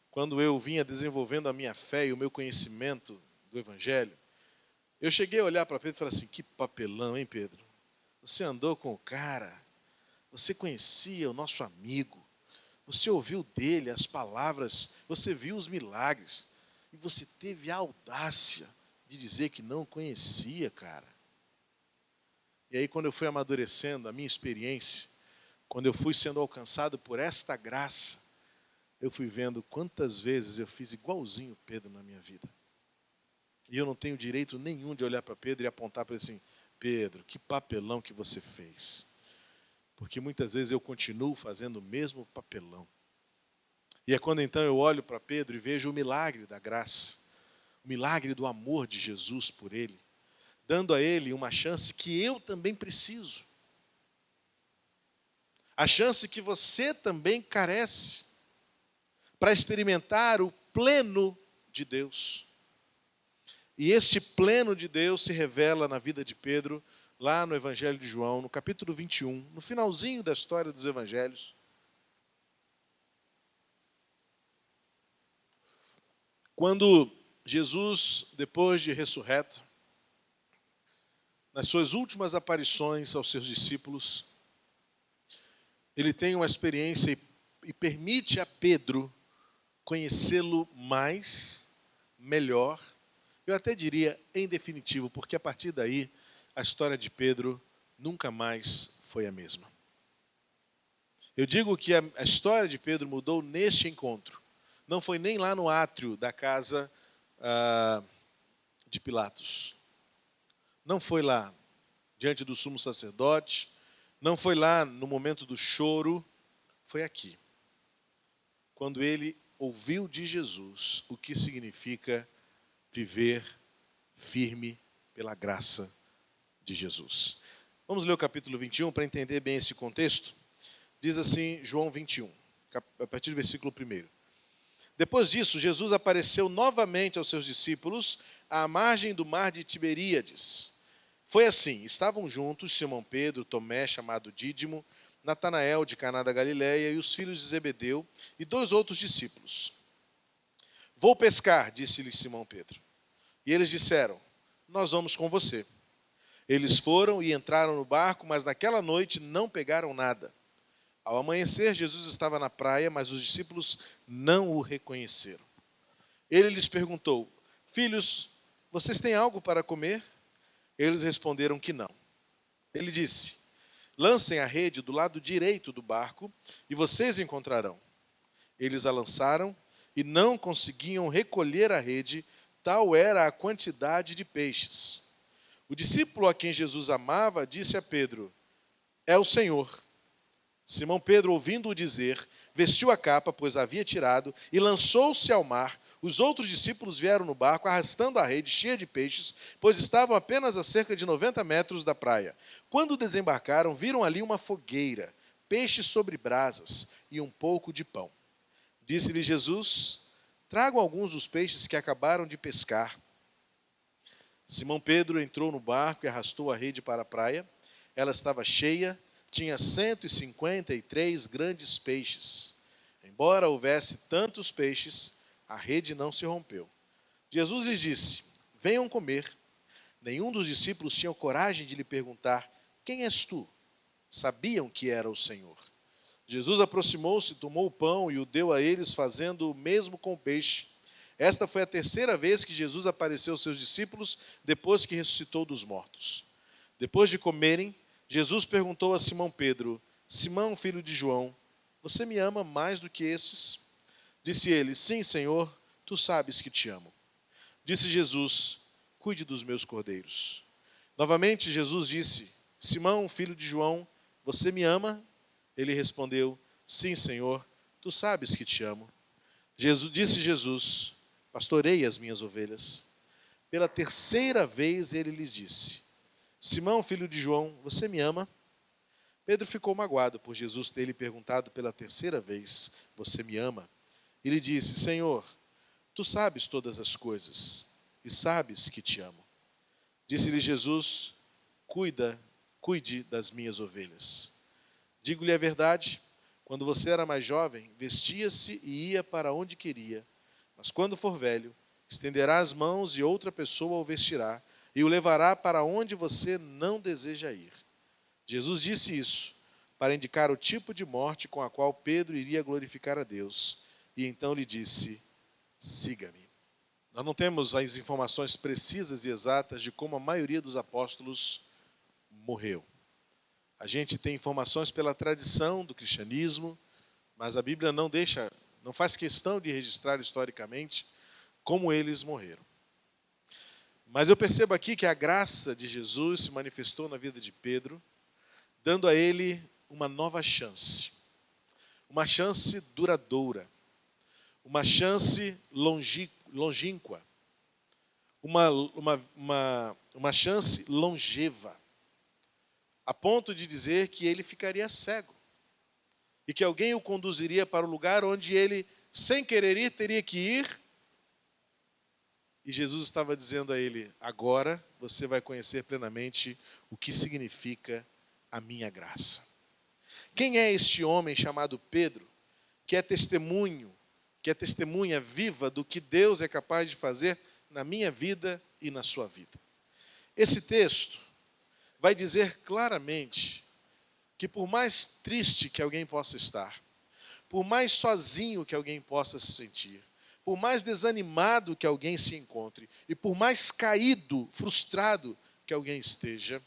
quando eu vinha desenvolvendo a minha fé e o meu conhecimento do Evangelho, eu cheguei a olhar para Pedro e falar assim, que papelão, hein, Pedro? Você andou com o cara, você conhecia o nosso amigo, você ouviu dele as palavras, você viu os milagres, e você teve a audácia de dizer que não conhecia, cara. E aí, quando eu fui amadurecendo a minha experiência, quando eu fui sendo alcançado por esta graça, eu fui vendo quantas vezes eu fiz igualzinho Pedro na minha vida. E eu não tenho direito nenhum de olhar para Pedro e apontar para ele assim, Pedro, que papelão que você fez. Porque muitas vezes eu continuo fazendo o mesmo papelão. E é quando então eu olho para Pedro e vejo o milagre da graça, o milagre do amor de Jesus por ele, dando a ele uma chance que eu também preciso. A chance que você também carece para experimentar o pleno de Deus. E este pleno de Deus se revela na vida de Pedro, lá no Evangelho de João, no capítulo 21, no finalzinho da história dos Evangelhos. Quando Jesus, depois de ressurreto, nas suas últimas aparições aos seus discípulos, ele tem uma experiência e permite a Pedro conhecê-lo mais, melhor, eu até diria em definitivo, porque a partir daí a história de Pedro nunca mais foi a mesma. Eu digo que a história de Pedro mudou neste encontro. Não foi nem lá no átrio da casa de Pilatos. Não foi lá diante do sumo sacerdote. Não foi lá no momento do choro. Foi aqui. Quando ele ouviu de Jesus o que significa viver firme pela graça de Jesus. Vamos ler o capítulo 21 para entender bem esse contexto. Diz assim, João 21, a partir do versículo 1. Depois disso, Jesus apareceu novamente aos seus discípulos à margem do mar de Tiberíades. Foi assim, estavam juntos Simão Pedro, Tomé, chamado Dídimo, Natanael de Caná da Galileia e os filhos de Zebedeu e 2 outros discípulos. Vou pescar, disse-lhe Simão Pedro. E eles disseram, nós vamos com você. Eles foram e entraram no barco, mas naquela noite não pegaram nada. Ao amanhecer, Jesus estava na praia, mas os discípulos não o reconheceram. Ele lhes perguntou, filhos, vocês têm algo para comer? Eles responderam que não. Ele disse, lancem a rede do lado direito do barco e vocês encontrarão. Eles a lançaram e não conseguiam recolher a rede, tal era a quantidade de peixes. O discípulo a quem Jesus amava disse a Pedro, é o Senhor. Simão Pedro, ouvindo-o dizer, vestiu a capa, pois a havia tirado, e lançou-se ao mar. Os outros discípulos vieram no barco, arrastando a rede cheia de peixes, pois estavam apenas a cerca de 90 metros da praia. Quando desembarcaram, viram ali uma fogueira, peixes sobre brasas e um pouco de pão. Disse-lhe Jesus, tragam alguns dos peixes que acabaram de pescar. Simão Pedro entrou no barco e arrastou a rede para a praia. Ela estava cheia, tinha 153 grandes peixes. Embora houvesse tantos peixes, a rede não se rompeu. Jesus lhes disse, venham comer. Nenhum dos discípulos tinha coragem de lhe perguntar, quem és tu? Sabiam que era o Senhor. Jesus aproximou-se, tomou o pão e o deu a eles, fazendo o mesmo com o peixe. Esta foi a 3ª vez que Jesus apareceu aos seus discípulos, depois que ressuscitou dos mortos. Depois de comerem, Jesus perguntou a Simão Pedro, Simão, filho de João, você me ama mais do que esses? Disse ele, sim, Senhor, tu sabes que te amo. Disse Jesus, cuide dos meus cordeiros. Novamente Jesus disse, Simão, filho de João, você me ama? Ele respondeu, sim, Senhor, tu sabes que te amo. Disse Jesus, pastorei as minhas ovelhas. Pela 3ª vez ele lhes disse, Simão, filho de João, você me ama? Pedro ficou magoado por Jesus ter lhe perguntado pela 3ª vez, você me ama? Ele disse, Senhor, tu sabes todas as coisas e sabes que te amo. Disse-lhe Jesus, cuide das minhas ovelhas. Digo-lhe a verdade, quando você era mais jovem, vestia-se e ia para onde queria, mas quando for velho, estenderá as mãos e outra pessoa o vestirá e o levará para onde você não deseja ir. Jesus disse isso para indicar o tipo de morte com a qual Pedro iria glorificar a Deus. E então lhe disse, siga-me. Nós não temos as informações precisas e exatas de como a maioria dos apóstolos morreu. A gente tem informações pela tradição do cristianismo, mas a Bíblia não faz questão de registrar historicamente como eles morreram. Mas eu percebo aqui que a graça de Jesus se manifestou na vida de Pedro, dando a ele uma nova chance. Uma chance duradoura. Uma chance longínqua. Uma chance longeva. A ponto de dizer que ele ficaria cego. E que alguém o conduziria para o lugar onde ele, sem querer ir, teria que ir. E Jesus estava dizendo a ele, agora você vai conhecer plenamente o que significa a minha graça. Quem é este homem chamado Pedro, que é testemunha viva do que Deus é capaz de fazer na minha vida e na sua vida? Esse texto vai dizer claramente que por mais triste que alguém possa estar, por mais sozinho que alguém possa se sentir, por mais desanimado que alguém se encontre, e por mais caído, frustrado que alguém esteja,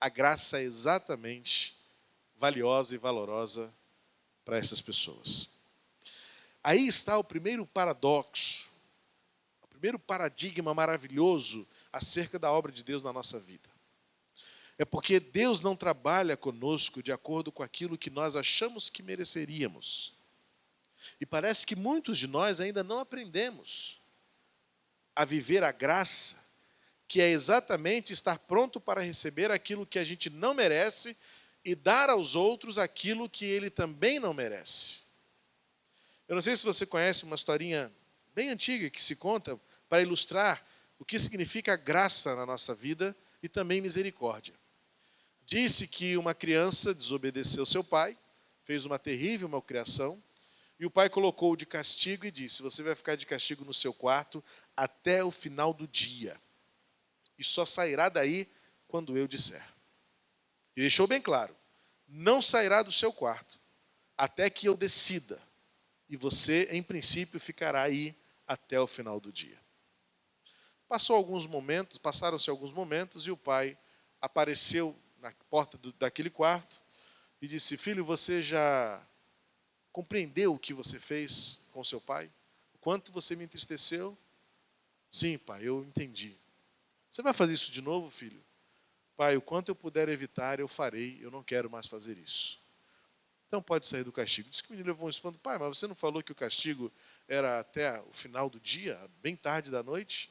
a graça é exatamente valiosa e valorosa para essas pessoas. Aí está o primeiro paradoxo, o primeiro paradigma maravilhoso acerca da obra de Deus na nossa vida. É porque Deus não trabalha conosco de acordo com aquilo que nós achamos que mereceríamos. E parece que muitos de nós ainda não aprendemos a viver a graça, que é exatamente estar pronto para receber aquilo que a gente não merece e dar aos outros aquilo que ele também não merece. Eu não sei se você conhece uma historinha bem antiga que se conta para ilustrar o que significa graça na nossa vida e também misericórdia. Disse que uma criança desobedeceu seu pai, fez uma terrível malcriação, e o pai colocou-o de castigo e disse: você vai ficar de castigo no seu quarto até o final do dia. E só sairá daí quando eu disser. E deixou bem claro: não sairá do seu quarto até que eu decida. E você, em princípio, ficará aí até o final do dia. Passaram-se alguns momentos e o pai apareceu na porta daquele quarto e disse: filho, você já compreendeu o que você fez com seu pai? O quanto você me entristeceu? Sim, pai, eu entendi. Você vai fazer isso de novo, filho? Pai, o quanto eu puder evitar, eu farei. Eu não quero mais fazer isso. Então pode sair do castigo. Diz que o menino levou um espanto. Pai, mas você não falou que o castigo era até o final do dia, bem tarde da noite?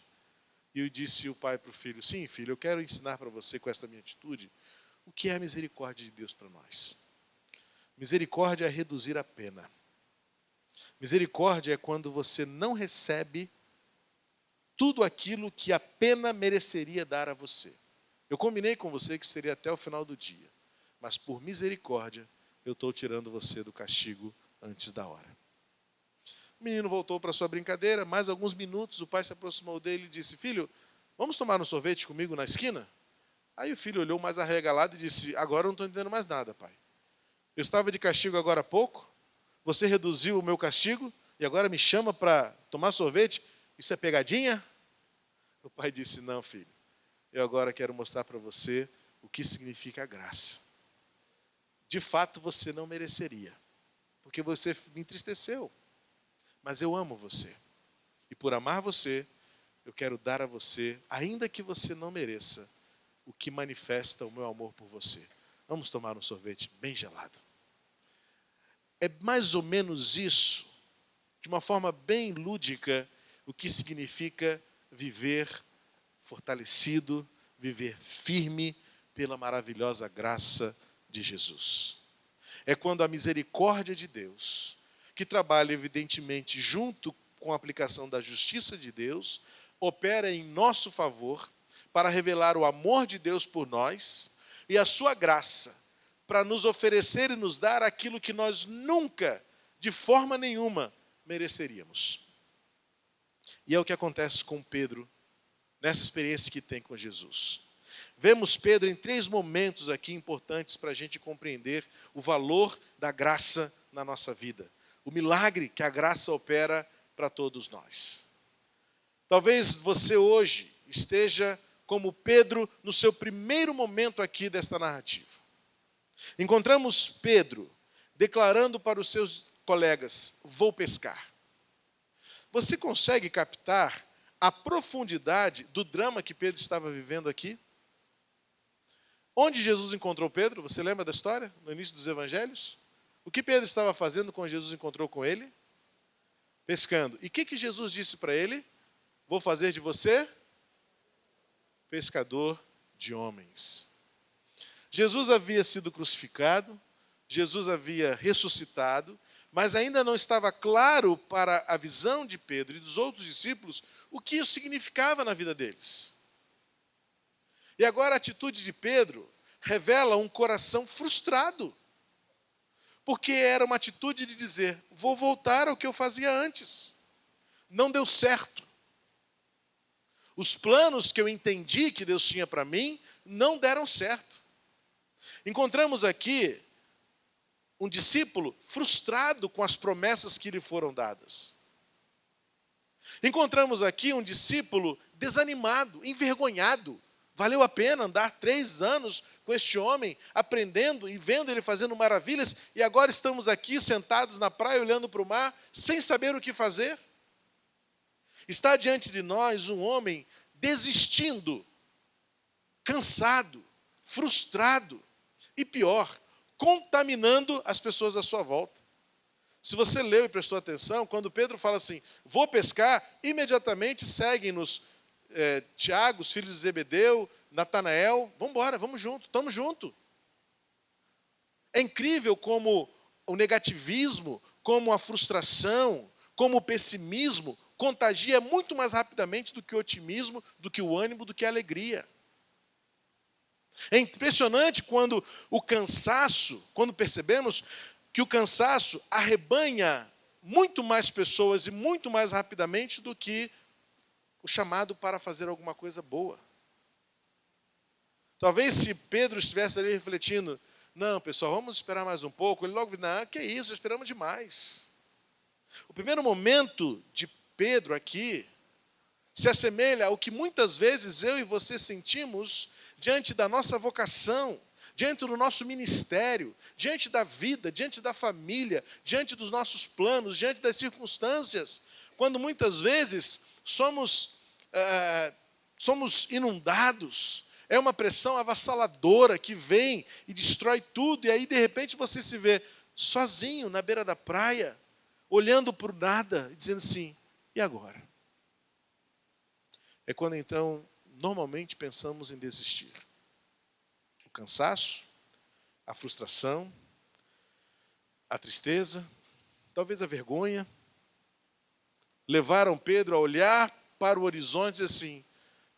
E eu disse o pai para o filho: sim, filho, eu quero ensinar para você com essa minha atitude o que é a misericórdia de Deus para nós. Misericórdia é reduzir a pena. Misericórdia é quando você não recebe tudo aquilo que a pena mereceria dar a você. Eu combinei com você que seria até o final do dia, mas por misericórdia eu estou tirando você do castigo antes da hora. O menino voltou para sua brincadeira, mais alguns minutos o pai se aproximou dele e disse: filho, vamos tomar um sorvete comigo na esquina? Aí o filho olhou mais arregalado e disse: agora eu não estou entendendo mais nada, pai. Eu estava de castigo agora há pouco, você reduziu o meu castigo e agora me chama para tomar sorvete? Isso é pegadinha? O pai disse: não, filho, eu agora quero mostrar para você o que significa a graça. De fato, você não mereceria, porque você me entristeceu, mas eu amo você. E por amar você, eu quero dar a você, ainda que você não mereça, o que manifesta o meu amor por você. Vamos tomar um sorvete bem gelado. É mais ou menos isso, de uma forma bem lúdica, o que significa viver fortalecido, viver firme pela maravilhosa graça de Jesus. É quando a misericórdia de Deus, que trabalha evidentemente junto com a aplicação da justiça de Deus, opera em nosso favor para revelar o amor de Deus por nós e a sua graça para nos oferecer e nos dar aquilo que nós nunca, de forma nenhuma, mereceríamos. E é o que acontece com Pedro nessa experiência que tem com Jesus. Vemos Pedro em 3 momentos aqui importantes para a gente compreender o valor da graça na nossa vida. O milagre que a graça opera para todos nós. Talvez você hoje esteja como Pedro no seu primeiro momento aqui desta narrativa. Encontramos Pedro declarando para os seus colegas: vou pescar. Você consegue captar a profundidade do drama que Pedro estava vivendo aqui? Onde Jesus encontrou Pedro? Você lembra da história? No início dos evangelhos? O que Pedro estava fazendo quando Jesus encontrou com ele? Pescando. E o que Jesus disse para ele? Vou fazer de você pescador de homens. Jesus havia sido crucificado, Jesus havia ressuscitado, mas ainda não estava claro para a visão de Pedro e dos outros discípulos o que isso significava na vida deles. E agora a atitude de Pedro revela um coração frustrado, porque era uma atitude de dizer: vou voltar ao que eu fazia antes. Não deu certo. Os planos que eu entendi que Deus tinha para mim não deram certo. Encontramos aqui um discípulo frustrado com as promessas que lhe foram dadas. Encontramos aqui um discípulo desanimado, envergonhado. Valeu a pena andar 3 anos com este homem, aprendendo e vendo ele fazendo maravilhas, e agora estamos aqui sentados na praia, olhando para o mar, sem saber o que fazer? Está diante de nós um homem desistindo, cansado, frustrado e pior, contaminando as pessoas à sua volta. Se você leu e prestou atenção, quando Pedro fala assim, vou pescar, imediatamente seguem-nos Tiago, os filhos de Zebedeu, Natanael, vamos embora, vamos junto, estamos juntos. É incrível como o negativismo, como a frustração, como o pessimismo contagia muito mais rapidamente do que o otimismo, do que o ânimo, do que a alegria. É impressionante quando o cansaço, quando percebemos que o cansaço arrebanha muito mais pessoas e muito mais rapidamente do que o chamado para fazer alguma coisa boa. Talvez se Pedro estivesse ali refletindo, não, pessoal, vamos esperar mais um pouco, ele logo viu, não, que isso, esperamos demais. O primeiro momento de Pedro aqui se assemelha ao que muitas vezes eu e você sentimos diante da nossa vocação, diante do nosso ministério, diante da vida, diante da família, diante dos nossos planos, diante das circunstâncias, quando muitas vezes somos inundados, é uma pressão avassaladora que vem e destrói tudo, e aí de repente você se vê sozinho na beira da praia, olhando para o nada e dizendo assim, e agora? É quando então, normalmente pensamos em desistir. O cansaço, a frustração, a tristeza, talvez a vergonha, levaram Pedro a olhar para o horizonte e dizer assim,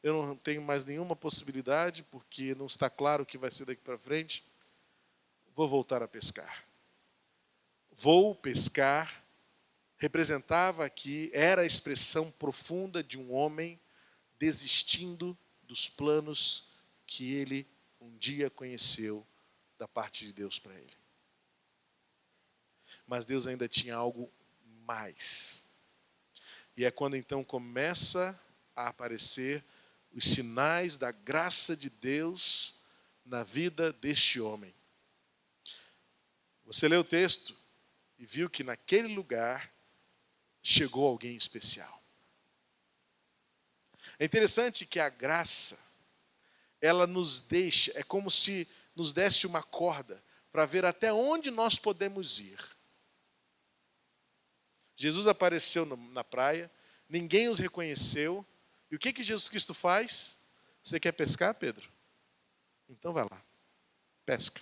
eu não tenho mais nenhuma possibilidade, porque não está claro o que vai ser daqui para frente, vou voltar a pescar. Vou pescar, representava aqui, era a expressão profunda de um homem desistindo dos planos que ele um dia conheceu da parte de Deus para ele. Mas Deus ainda tinha algo mais. E é quando então começa a aparecer os sinais da graça de Deus na vida deste homem. Você leu o texto e viu que naquele lugar chegou alguém especial. É interessante que a graça, ela nos deixa, é como se nos desse uma corda para ver até onde nós podemos ir. Jesus apareceu na praia, ninguém os reconheceu. E o que Jesus Cristo faz? Você quer pescar, Pedro? Então vai lá, pesca.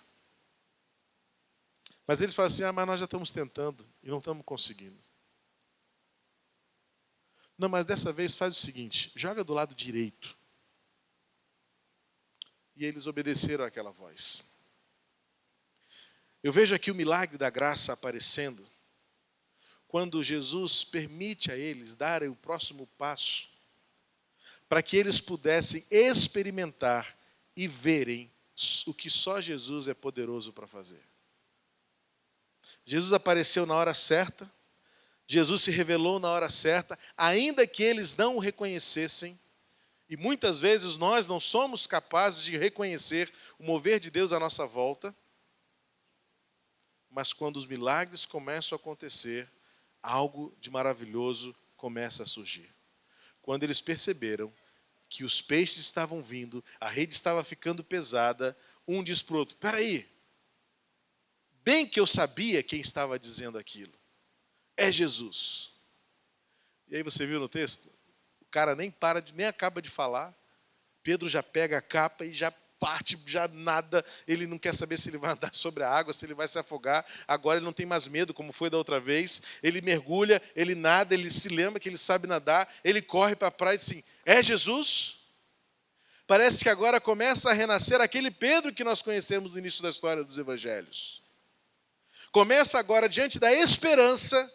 Mas eles falam assim, mas nós já estamos tentando e não estamos conseguindo. Não, mas dessa vez faz o seguinte, joga do lado direito. E eles obedeceram àquela voz. Eu vejo aqui o milagre da graça aparecendo, quando Jesus permite a eles darem o próximo passo, para que eles pudessem experimentar e verem o que só Jesus é poderoso para fazer. Jesus apareceu na hora certa, Jesus se revelou na hora certa, ainda que eles não o reconhecessem, e muitas vezes nós não somos capazes de reconhecer o mover de Deus à nossa volta, mas quando os milagres começam a acontecer, algo de maravilhoso começa a surgir. Quando eles perceberam que os peixes estavam vindo, a rede estava ficando pesada, um diz para o outro, espera aí, bem que eu sabia quem estava dizendo aquilo, é Jesus. E aí você viu no texto, o cara nem acaba de falar, Pedro já pega a capa e já parte, já nada, ele não quer saber se ele vai andar sobre a água, se ele vai se afogar, agora ele não tem mais medo, como foi da outra vez, ele mergulha, ele nada, ele se lembra que ele sabe nadar, ele corre para a praia e diz assim, é Jesus? Parece que agora começa a renascer aquele Pedro que nós conhecemos no início da história dos evangelhos. Começa agora, diante da esperança,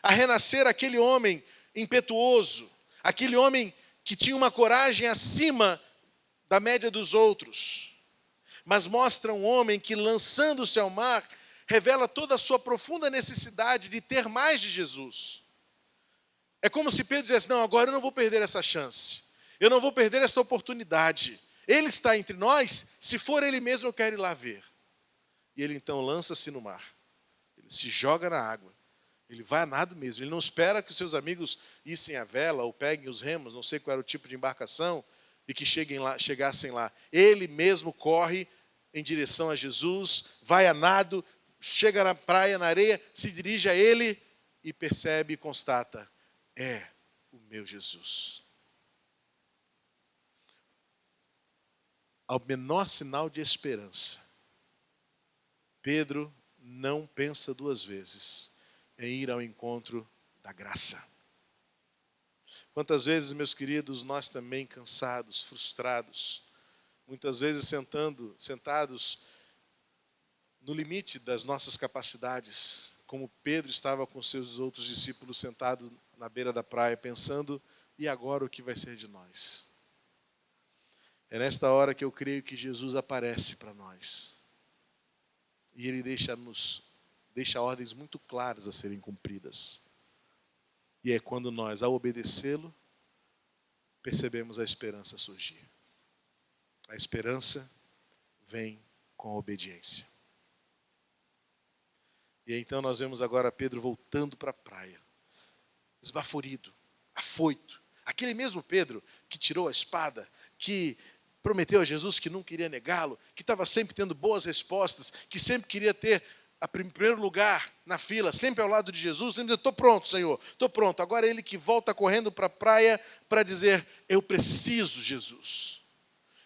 a renascer aquele homem impetuoso, aquele homem que tinha uma coragem acima da média dos outros, mas mostra um homem que, lançando-se ao mar, revela toda a sua profunda necessidade de ter mais de Jesus. É como se Pedro dissesse, não, agora eu não vou perder essa chance. Eu não vou perder essa oportunidade. Ele está entre nós, se for ele mesmo eu quero ir lá ver. E ele então lança-se no mar. Ele se joga na água. Ele vai a nado mesmo. Ele não espera que os seus amigos issem a vela ou peguem os remos, não sei qual era o tipo de embarcação, e que chegassem lá. Ele mesmo corre em direção a Jesus, vai a nado, chega na praia, na areia, se dirige a ele e percebe e constata, é o meu Jesus. Ao menor sinal de esperança, Pedro não pensa duas vezes em ir ao encontro da graça. Quantas vezes, meus queridos, nós também cansados, frustrados, muitas vezes sentados no limite das nossas capacidades, como Pedro estava com seus outros discípulos sentados na beira da praia, pensando, e agora o que vai ser de nós? É nesta hora que eu creio que Jesus aparece para nós. E Ele deixa ordens muito claras a serem cumpridas. E é quando nós, ao obedecê-lo, percebemos a esperança surgir. A esperança vem com a obediência. E então nós vemos agora Pedro voltando para a praia, esbaforido, afoito. Aquele mesmo Pedro que tirou a espada, que prometeu a Jesus que não queria negá-lo, que estava sempre tendo boas respostas, que sempre queria ter a primeiro lugar na fila, sempre ao lado de Jesus, sempre dizendo, estou pronto, Senhor, estou pronto. Agora ele que volta correndo para a praia para dizer, eu preciso, Jesus.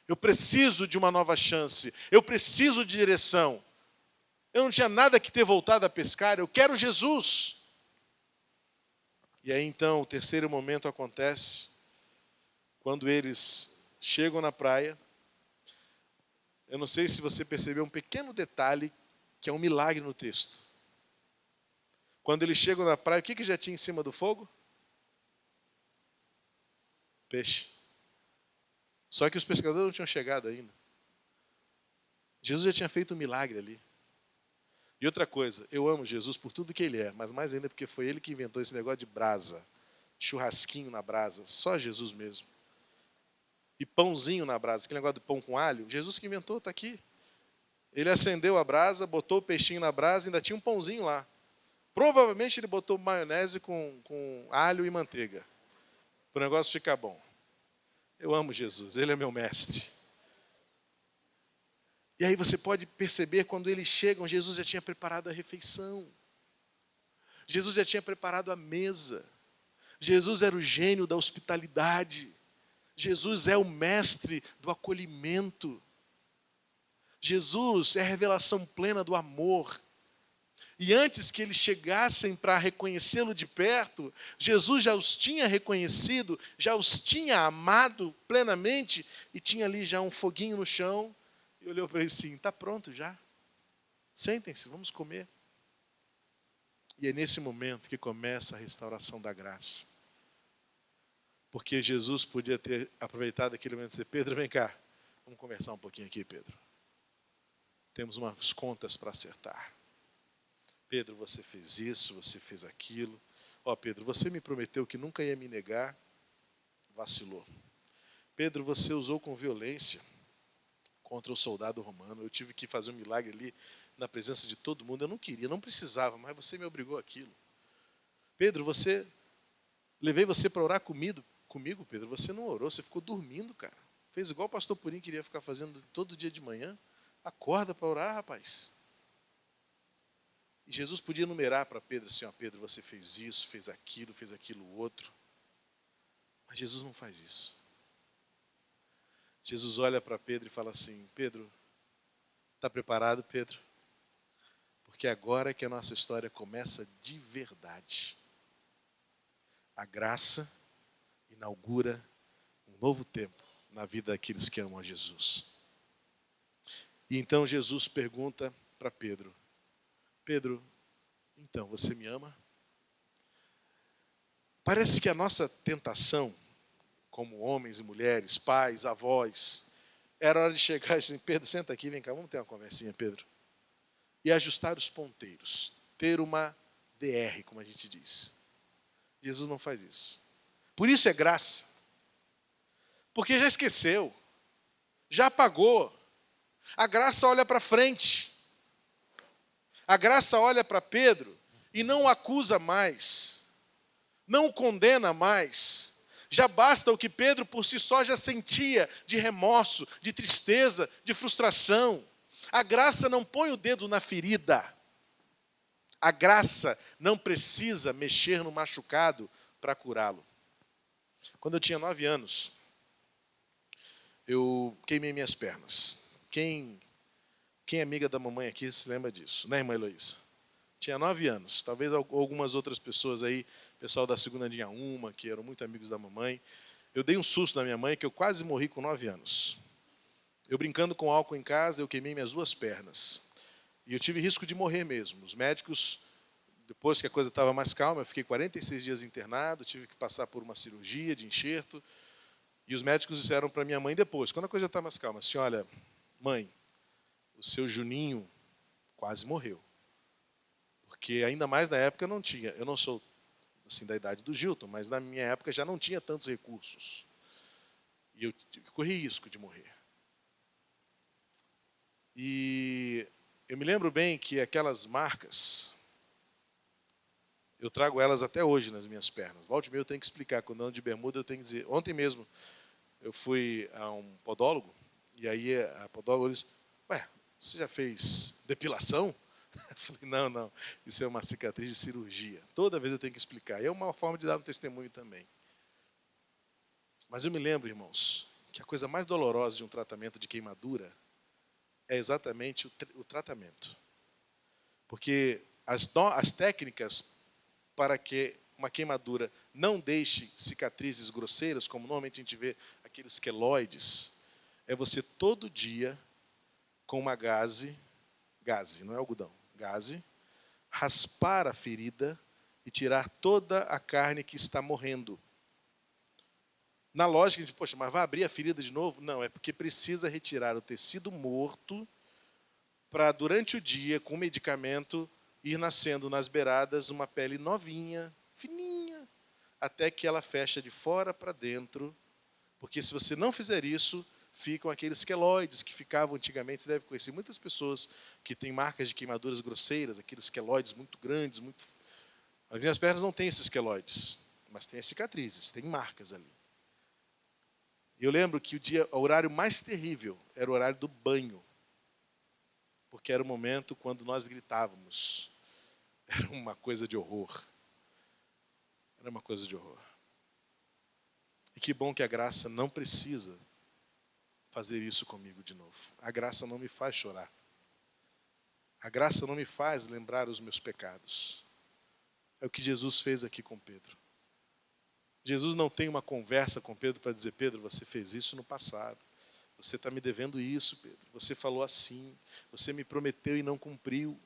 Eu preciso de uma nova chance, eu preciso de direção. Eu não tinha nada que ter voltado a pescar, eu quero Jesus. E aí então o terceiro momento acontece, quando eles chegam na praia. Eu não sei se você percebeu um pequeno detalhe, que é um milagre no texto. Quando eles chegam na praia, o que já tinha em cima do fogo? Peixe. Só que os pescadores não tinham chegado ainda. Jesus já tinha feito um milagre ali. E outra coisa, eu amo Jesus por tudo que Ele é, mas mais ainda porque foi Ele que inventou esse negócio de brasa, churrasquinho na brasa, só Jesus mesmo. E pãozinho na brasa, aquele negócio de pão com alho, Jesus que inventou, está aqui. Ele acendeu a brasa, botou o peixinho na brasa e ainda tinha um pãozinho lá. Provavelmente ele botou maionese com alho e manteiga, para o negócio ficar bom. Eu amo Jesus, Ele é meu mestre. E aí você pode perceber, quando eles chegam, Jesus já tinha preparado a refeição. Jesus já tinha preparado a mesa. Jesus era o gênio da hospitalidade. Jesus é o mestre do acolhimento. Jesus é a revelação plena do amor. E antes que eles chegassem para reconhecê-lo de perto, Jesus já os tinha reconhecido, já os tinha amado plenamente e tinha ali já um foguinho no chão e olhou para eles assim, está pronto já? Sentem-se, vamos comer. E é nesse momento que começa a restauração da graça. Porque Jesus podia ter aproveitado aquele momento e dizer, Pedro, vem cá, vamos conversar um pouquinho aqui, Pedro. Temos umas contas para acertar. Pedro, você fez isso, você fez aquilo. Ó, Pedro, você me prometeu que nunca ia me negar, vacilou. Pedro, você usou com violência contra o soldado romano. Eu tive que fazer um milagre ali na presença de todo mundo. Eu não queria, não precisava, mas você me obrigou àquilo. Pedro, levei você para orar comigo, Pedro. Você não orou, você ficou dormindo, cara. Fez igual o pastor Purim queria ficar fazendo todo dia de manhã. Acorda para orar, rapaz. E Jesus podia enumerar para Pedro assim, ó, Pedro, você fez isso, fez aquilo outro. Mas Jesus não faz isso. Jesus olha para Pedro e fala assim, Pedro, está preparado, Pedro? Porque agora é que a nossa história começa de verdade. A graça inaugura um novo tempo na vida daqueles que amam a Jesus. E então Jesus pergunta para Pedro, Pedro, então você me ama? Parece que a nossa tentação, como homens e mulheres, pais, avós, era hora de chegar e dizer, Pedro, senta aqui, vem cá, vamos ter uma conversinha, Pedro. e ajustar os ponteiros, ter uma DR, como a gente diz. Jesus não faz isso. Por isso é graça. Porque já esqueceu, já apagou. A graça olha para frente. A graça olha para Pedro e não o acusa mais, não o condena mais. Já basta o que Pedro por si só já sentia de remorso, de tristeza, de frustração. A graça não põe o dedo na ferida. A graça não precisa mexer no machucado para curá-lo. Quando eu tinha 9 anos, eu queimei minhas pernas. Quem é amiga da mamãe aqui se lembra disso, né, irmã Heloísa? Tinha 9 anos, talvez algumas outras pessoas aí, pessoal da segunda linha uma, que eram muito amigos da mamãe. Eu dei um susto na minha mãe, que eu quase morri com 9 anos. Eu brincando com álcool em casa, eu queimei minhas 2 pernas. E eu tive risco de morrer mesmo. Os médicos, depois que a coisa estava mais calma, eu fiquei 46 dias internado, tive que passar por uma cirurgia de enxerto. E os médicos disseram para minha mãe depois, quando a coisa está mais calma, assim, olha, mãe, o seu Juninho quase morreu. Porque ainda mais na época eu não tinha, eu não sou assim da idade do Gilton, mas na minha época já não tinha tantos recursos. E eu corri risco de morrer. E eu me lembro bem que aquelas marcas, eu trago elas até hoje nas minhas pernas. Volte e meia eu tenho que explicar, quando eu ando de bermuda eu tenho que dizer. Ontem mesmo eu fui a um podólogo, e aí a podóloga disse, ué, você já fez depilação? Eu falei, não, isso é uma cicatriz de cirurgia. Toda vez eu tenho que explicar. E é uma forma de dar um testemunho também. Mas eu me lembro, irmãos, que a coisa mais dolorosa de um tratamento de queimadura é exatamente o tratamento. Porque as técnicas para que uma queimadura não deixe cicatrizes grosseiras, como normalmente a gente vê aqueles queloides, é você todo dia, com uma gaze, não é algodão, gaze, raspar a ferida e tirar toda a carne que está morrendo. Na lógica, a gente, poxa, mas vai abrir a ferida de novo? Não, é porque precisa retirar o tecido morto para, durante o dia, com medicamento, ir nascendo nas beiradas uma pele novinha, fininha, até que ela fecha de fora para dentro. Porque se você não fizer isso, ficam aqueles queloides que ficavam antigamente. Você deve conhecer muitas pessoas que têm marcas de queimaduras grosseiras, aqueles queloides muito grandes. As minhas pernas não têm esses queloides, mas têm as cicatrizes, têm marcas ali. Eu lembro que o horário mais terrível era o horário do banho, porque era o momento quando nós gritávamos. Era uma coisa de horror. Era uma coisa de horror. E que bom que a graça não precisa fazer isso comigo de novo. A graça não me faz chorar. A graça não me faz lembrar os meus pecados. É o que Jesus fez aqui com Pedro. Jesus não tem uma conversa com Pedro para dizer, Pedro, você fez isso no passado. Você está me devendo isso, Pedro. Você falou assim. Você me prometeu e não cumpriu.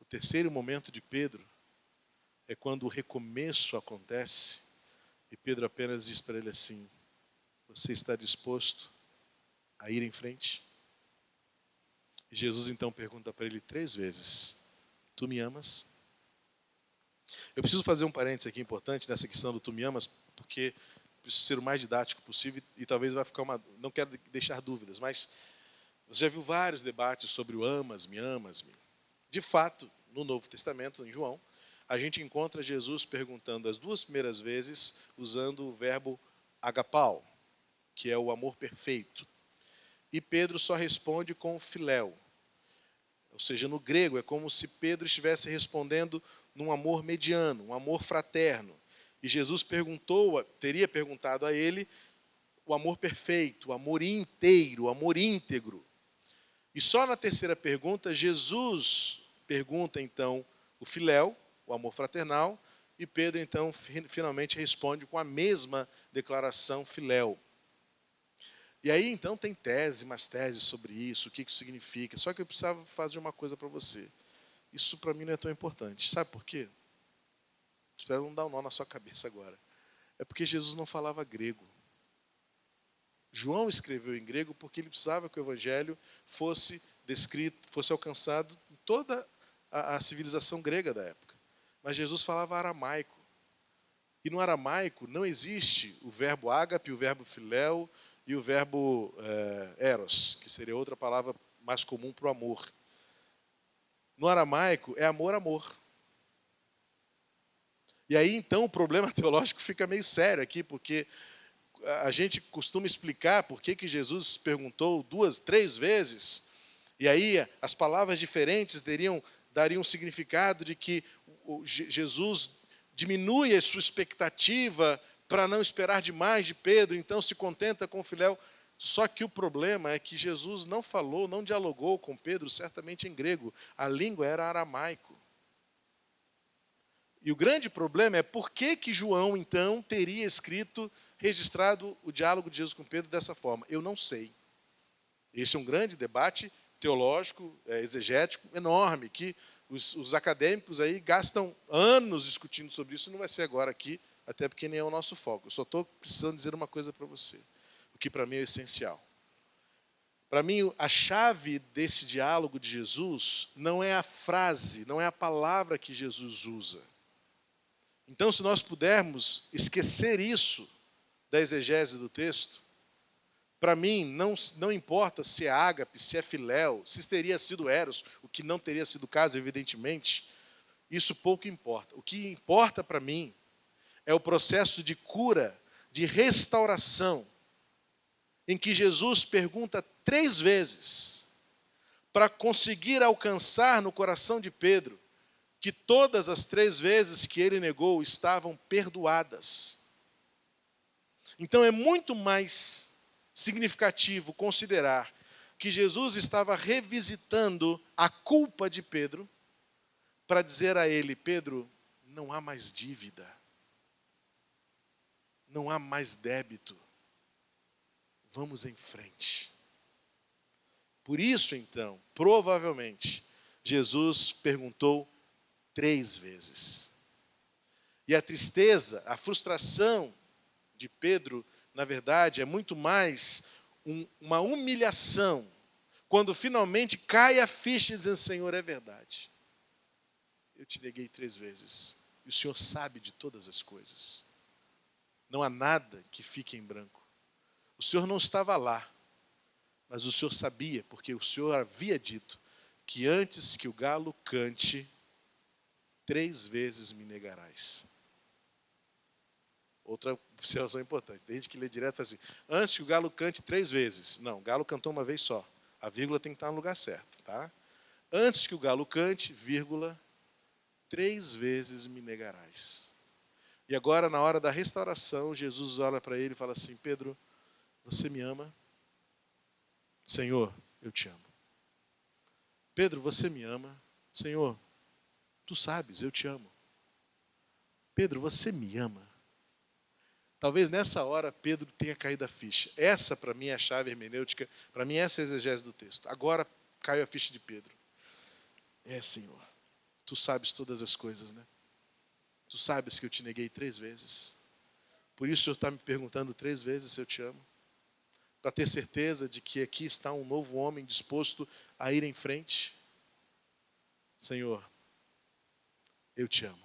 O terceiro momento de Pedro é quando o recomeço acontece e Pedro apenas diz para ele assim, você está disposto a ir em frente? E Jesus então pergunta para ele 3 vezes, tu me amas? Eu preciso fazer um parênteses aqui importante nessa questão do tu me amas, porque preciso ser o mais didático possível e talvez vai ficar não quero deixar dúvidas, mas você já viu vários debates sobre o amas-me. De fato, no Novo Testamento, em João, a gente encontra Jesus perguntando as 2 primeiras vezes usando o verbo agapau, que é o amor perfeito. E Pedro só responde com filéu. Ou seja, no grego é como se Pedro estivesse respondendo num amor mediano, um amor fraterno. E Jesus teria perguntado a ele o amor perfeito, o amor inteiro, o amor íntegro. E só na terceira pergunta, Jesus pergunta então o filéu, o amor fraternal, e Pedro então finalmente responde com a mesma declaração filéu. E aí então tem mais teses sobre isso, o que isso significa. Só que eu precisava fazer uma coisa para você. Isso para mim não é tão importante. Sabe por quê? Espero não dar um nó na sua cabeça agora. É porque Jesus não falava grego. João escreveu em grego porque ele precisava que o evangelho fosse descrito, fosse alcançado em toda a civilização grega da época. Mas Jesus falava aramaico. E no aramaico não existe o verbo ágape, o verbo filéu e o verbo eros, que seria outra palavra mais comum para o amor. No aramaico é amor, amor. E aí então o problema teológico fica meio sério aqui, porque a gente costuma explicar por que Jesus perguntou 2, 3 vezes, e aí as palavras diferentes dariam um significado de que Jesus diminui a sua expectativa para não esperar demais de Pedro, então se contenta com o filéu. Só que o problema é que Jesus não falou, não dialogou com Pedro, certamente em grego. A língua era aramaico. E o grande problema é por que João, então, teria registrado o diálogo de Jesus com Pedro dessa forma. Eu não sei. Esse é um grande debate teológico, exegético, enorme, que os acadêmicos aí gastam anos discutindo sobre isso. Não vai ser agora aqui, até porque nem é o nosso foco. Eu só estou precisando dizer uma coisa para você, o que para mim é essencial. Para mim, a chave desse diálogo de Jesus não é a frase, não é a palavra que Jesus usa. Então, se nós pudermos esquecer isso da exegese do texto, para mim, não importa se é ágape, se é filéu, se teria sido eros, o que não teria sido o caso, evidentemente, isso pouco importa. O que importa para mim é o processo de cura, de restauração, em que Jesus pergunta 3 vezes para conseguir alcançar no coração de Pedro que todas as 3 vezes que ele negou estavam perdoadas. Então é muito mais significativo considerar que Jesus estava revisitando a culpa de Pedro para dizer a ele: Pedro, não há mais dívida, não há mais débito, vamos em frente. Por isso, então, provavelmente, Jesus perguntou 3 vezes. E a tristeza, a frustração de Pedro, na verdade, é muito mais uma humilhação, quando finalmente cai a ficha dizendo: Senhor, é verdade. Eu te neguei 3 vezes. E o Senhor sabe de todas as coisas. Não há nada que fique em branco. O Senhor não estava lá, mas o Senhor sabia, porque o Senhor havia dito que antes que o galo cante, 3 vezes me negarás. Outra observação importante. Tem gente que lê direto e fala assim: antes que o galo cante 3 vezes. Não, o galo cantou uma vez só. A vírgula tem que estar no lugar certo, tá? Antes que o galo cante, vírgula, 3 vezes me negarás. E agora, na hora da restauração, Jesus olha para ele e fala assim: Pedro, você me ama? Senhor, eu te amo. Pedro, você me ama? Senhor, tu sabes, eu te amo. Pedro, você me ama? Talvez nessa hora Pedro tenha caído a ficha. Essa, para mim, é a chave hermenêutica. Para mim, essa é a exegese do texto. Agora caiu a ficha de Pedro. Senhor, tu sabes todas as coisas, né? Tu sabes que eu te neguei 3 vezes. Por isso o Senhor está me perguntando 3 vezes se eu te amo. Para ter certeza de que aqui está um novo homem disposto a ir em frente. Senhor, eu te amo.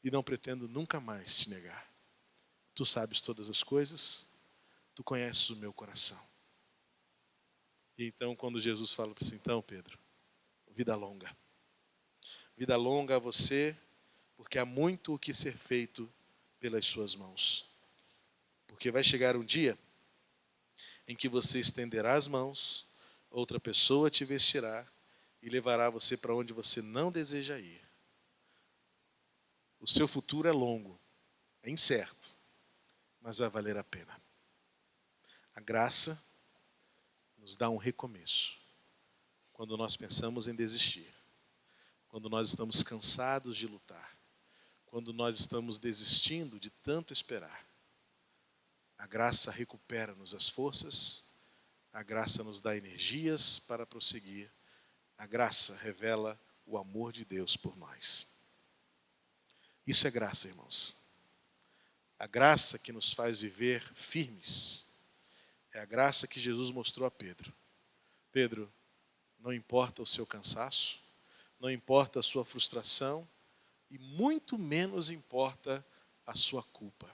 E não pretendo nunca mais te negar. Tu sabes todas as coisas, tu conheces o meu coração. E então, quando Jesus fala para você: então, Pedro, vida longa. Vida longa a você, porque há muito o que ser feito pelas suas mãos. Porque vai chegar um dia em que você estenderá as mãos, outra pessoa te vestirá e levará você para onde você não deseja ir. O seu futuro é longo, é incerto, mas vai valer a pena. A graça nos dá um recomeço quando nós pensamos em desistir, quando nós estamos cansados de lutar, quando nós estamos desistindo de tanto esperar. A graça recupera-nos as forças, a graça nos dá energias para prosseguir, a graça revela o amor de Deus por nós. Isso é graça, irmãos. A graça que nos faz viver firmes é a graça que Jesus mostrou a Pedro. Pedro, não importa o seu cansaço, não importa a sua frustração e muito menos importa a sua culpa.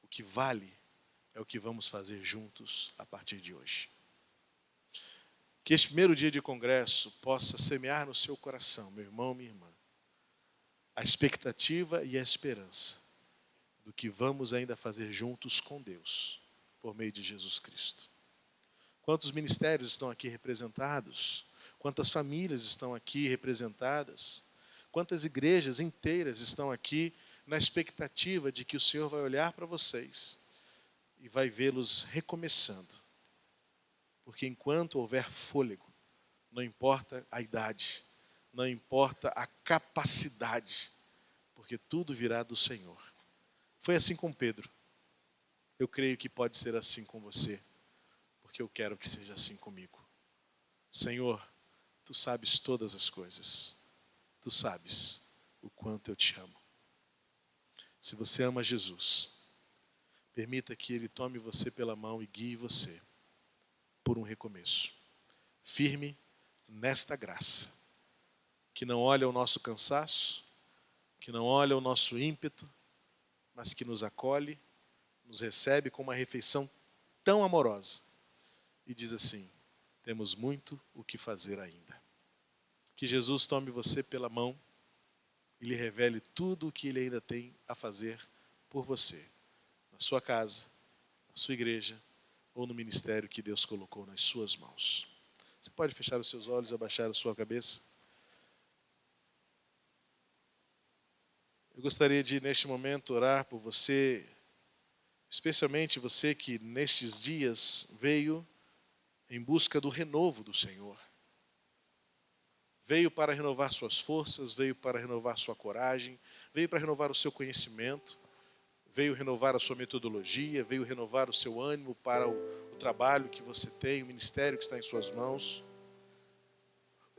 O que vale é o que vamos fazer juntos a partir de hoje. Que este primeiro dia de congresso possa semear no seu coração, meu irmão, minha irmã, a expectativa e a esperança do que vamos ainda fazer juntos com Deus, por meio de Jesus Cristo. Quantos ministérios estão aqui representados? Quantas famílias estão aqui representadas? Quantas igrejas inteiras estão aqui na expectativa de que o Senhor vai olhar para vocês e vai vê-los recomeçando? Porque enquanto houver fôlego, não importa a idade, não importa a capacidade, porque tudo virá do Senhor. Foi assim com Pedro. Eu creio que pode ser assim com você, porque eu quero que seja assim comigo. Senhor, Tu sabes todas as coisas. Tu sabes o quanto eu te amo. Se você ama Jesus, permita que Ele tome você pela mão e guie você por um recomeço. Firme nesta graça, que não olha o nosso cansaço, que não olha o nosso ímpeto, mas que nos acolhe, nos recebe com uma refeição tão amorosa e diz assim: temos muito o que fazer ainda. Que Jesus tome você pela mão e lhe revele tudo o que Ele ainda tem a fazer por você, na sua casa, na sua igreja ou no ministério que Deus colocou nas suas mãos. Você pode fechar os seus olhos e abaixar a sua cabeça? Eu gostaria de, neste momento, orar por você, especialmente você que nestes dias veio em busca do renovo do Senhor. Veio para renovar suas forças, veio para renovar sua coragem, veio para renovar o seu conhecimento, veio renovar a sua metodologia, veio renovar o seu ânimo para o trabalho que você tem, o ministério que está em suas mãos.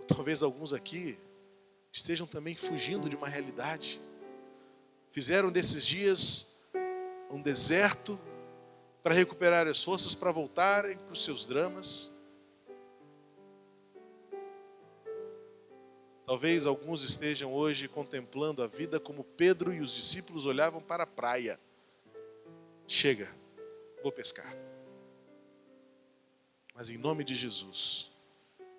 Talvez alguns aqui estejam também fugindo de uma realidade. Fizeram desses dias um deserto para recuperar as forças, para voltarem para os seus dramas. Talvez alguns estejam hoje contemplando a vida como Pedro e os discípulos olhavam para a praia. Chega, vou pescar. Mas em nome de Jesus,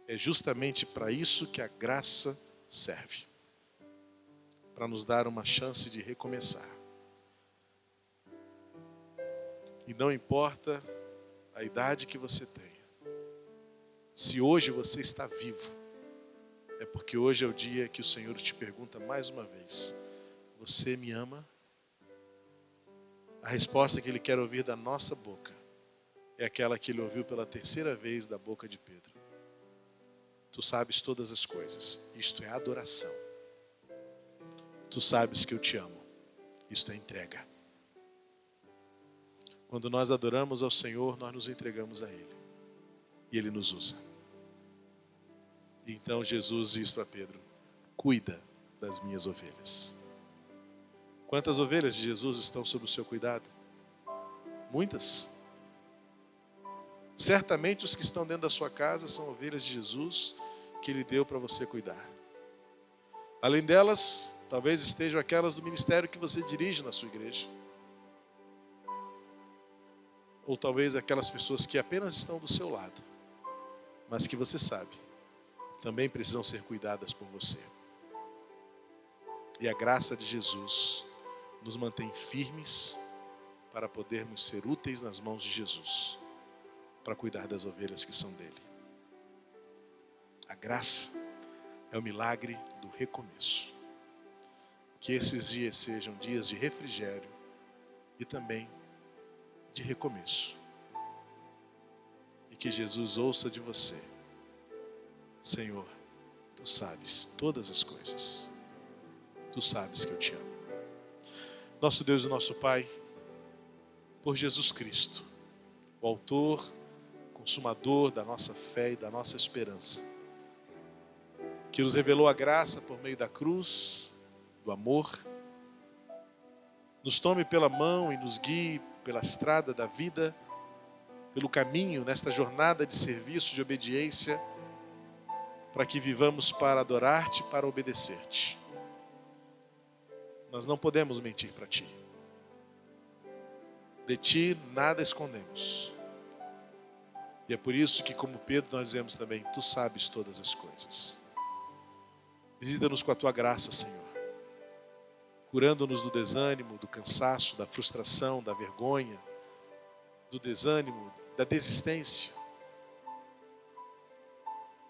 é justamente para isso que a graça serve. Para nos dar uma chance de recomeçar. E não importa a idade que você tenha. Se hoje você está vivo, é porque hoje é o dia que o Senhor te pergunta mais uma vez: você me ama? A resposta que Ele quer ouvir da nossa boca é aquela que Ele ouviu pela terceira vez da boca de Pedro. Tu sabes todas as coisas. Isto é adoração. Tu sabes que eu te amo. Isto é entrega. Quando nós adoramos ao Senhor, nós nos entregamos a Ele. E Ele nos usa. E então Jesus diz para Pedro: cuida das minhas ovelhas. Quantas ovelhas de Jesus estão sob o seu cuidado? Muitas. Certamente os que estão dentro da sua casa são ovelhas de Jesus que Ele deu para você cuidar. Além delas, talvez estejam aquelas do ministério que você dirige na sua igreja. Ou talvez aquelas pessoas que apenas estão do seu lado, mas que você sabe, também precisam ser cuidadas por você. E a graça de Jesus nos mantém firmes para podermos ser úteis nas mãos de Jesus, para cuidar das ovelhas que são dele. A graça é o milagre do recomeço. Que esses dias sejam dias de refrigério e também de recomeço. E que Jesus ouça de você: Senhor, Tu sabes todas as coisas. Tu sabes que eu te amo. Nosso Deus e nosso Pai, por Jesus Cristo, o autor, consumador da nossa fé e da nossa esperança, que nos revelou a graça por meio da cruz, do amor, nos tome pela mão e nos guie pela estrada da vida, pelo caminho, nesta jornada de serviço, de obediência, para que vivamos para adorar-te, para obedecer-te. Nós não podemos mentir para ti. De ti nada escondemos. E é por isso que, como Pedro, nós dizemos também: tu sabes todas as coisas. Visita-nos com a tua graça, Senhor, curando-nos do desânimo, do cansaço, da frustração, da vergonha, do desânimo, da desistência.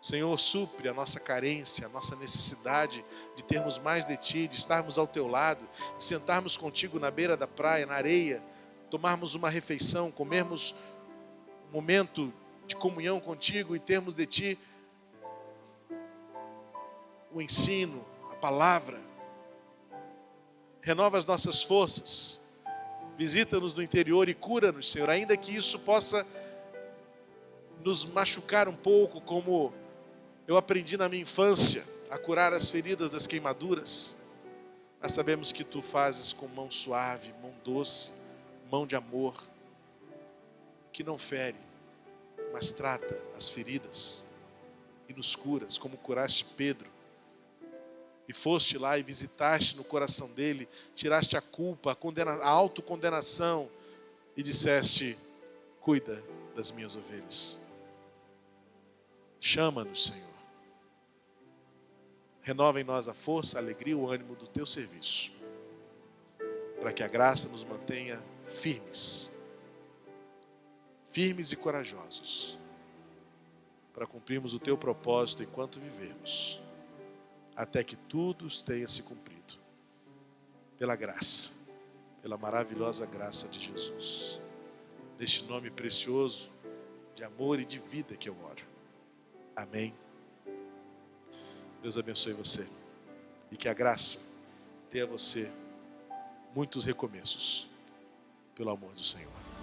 Senhor, supre a nossa carência, a nossa necessidade de termos mais de ti, de estarmos ao teu lado, de sentarmos contigo na beira da praia, na areia, tomarmos uma refeição, comermos um momento de comunhão contigo e termos de ti o ensino, a palavra. Renova as nossas forças, visita-nos no interior e cura-nos, Senhor, ainda que isso possa nos machucar um pouco, como eu aprendi na minha infância, a curar as feridas das queimaduras. Mas sabemos que tu fazes com mão suave, mão doce, mão de amor, que não fere, mas trata as feridas e nos curas, como curaste Pedro. E foste lá e visitaste no coração dele, tiraste a culpa, a autocondenação e disseste: cuida das minhas ovelhas. Chama-nos, Senhor. Renova em nós a força, a alegria e o ânimo do teu serviço, para que a graça nos mantenha firmes e corajosos, para cumprirmos o teu propósito enquanto vivemos, até que tudo tenha se cumprido, pela graça, pela maravilhosa graça de Jesus, deste nome precioso de amor e de vida que eu oro. Amém. Deus abençoe você e que a graça dê a você muitos recomeços, pelo amor do Senhor.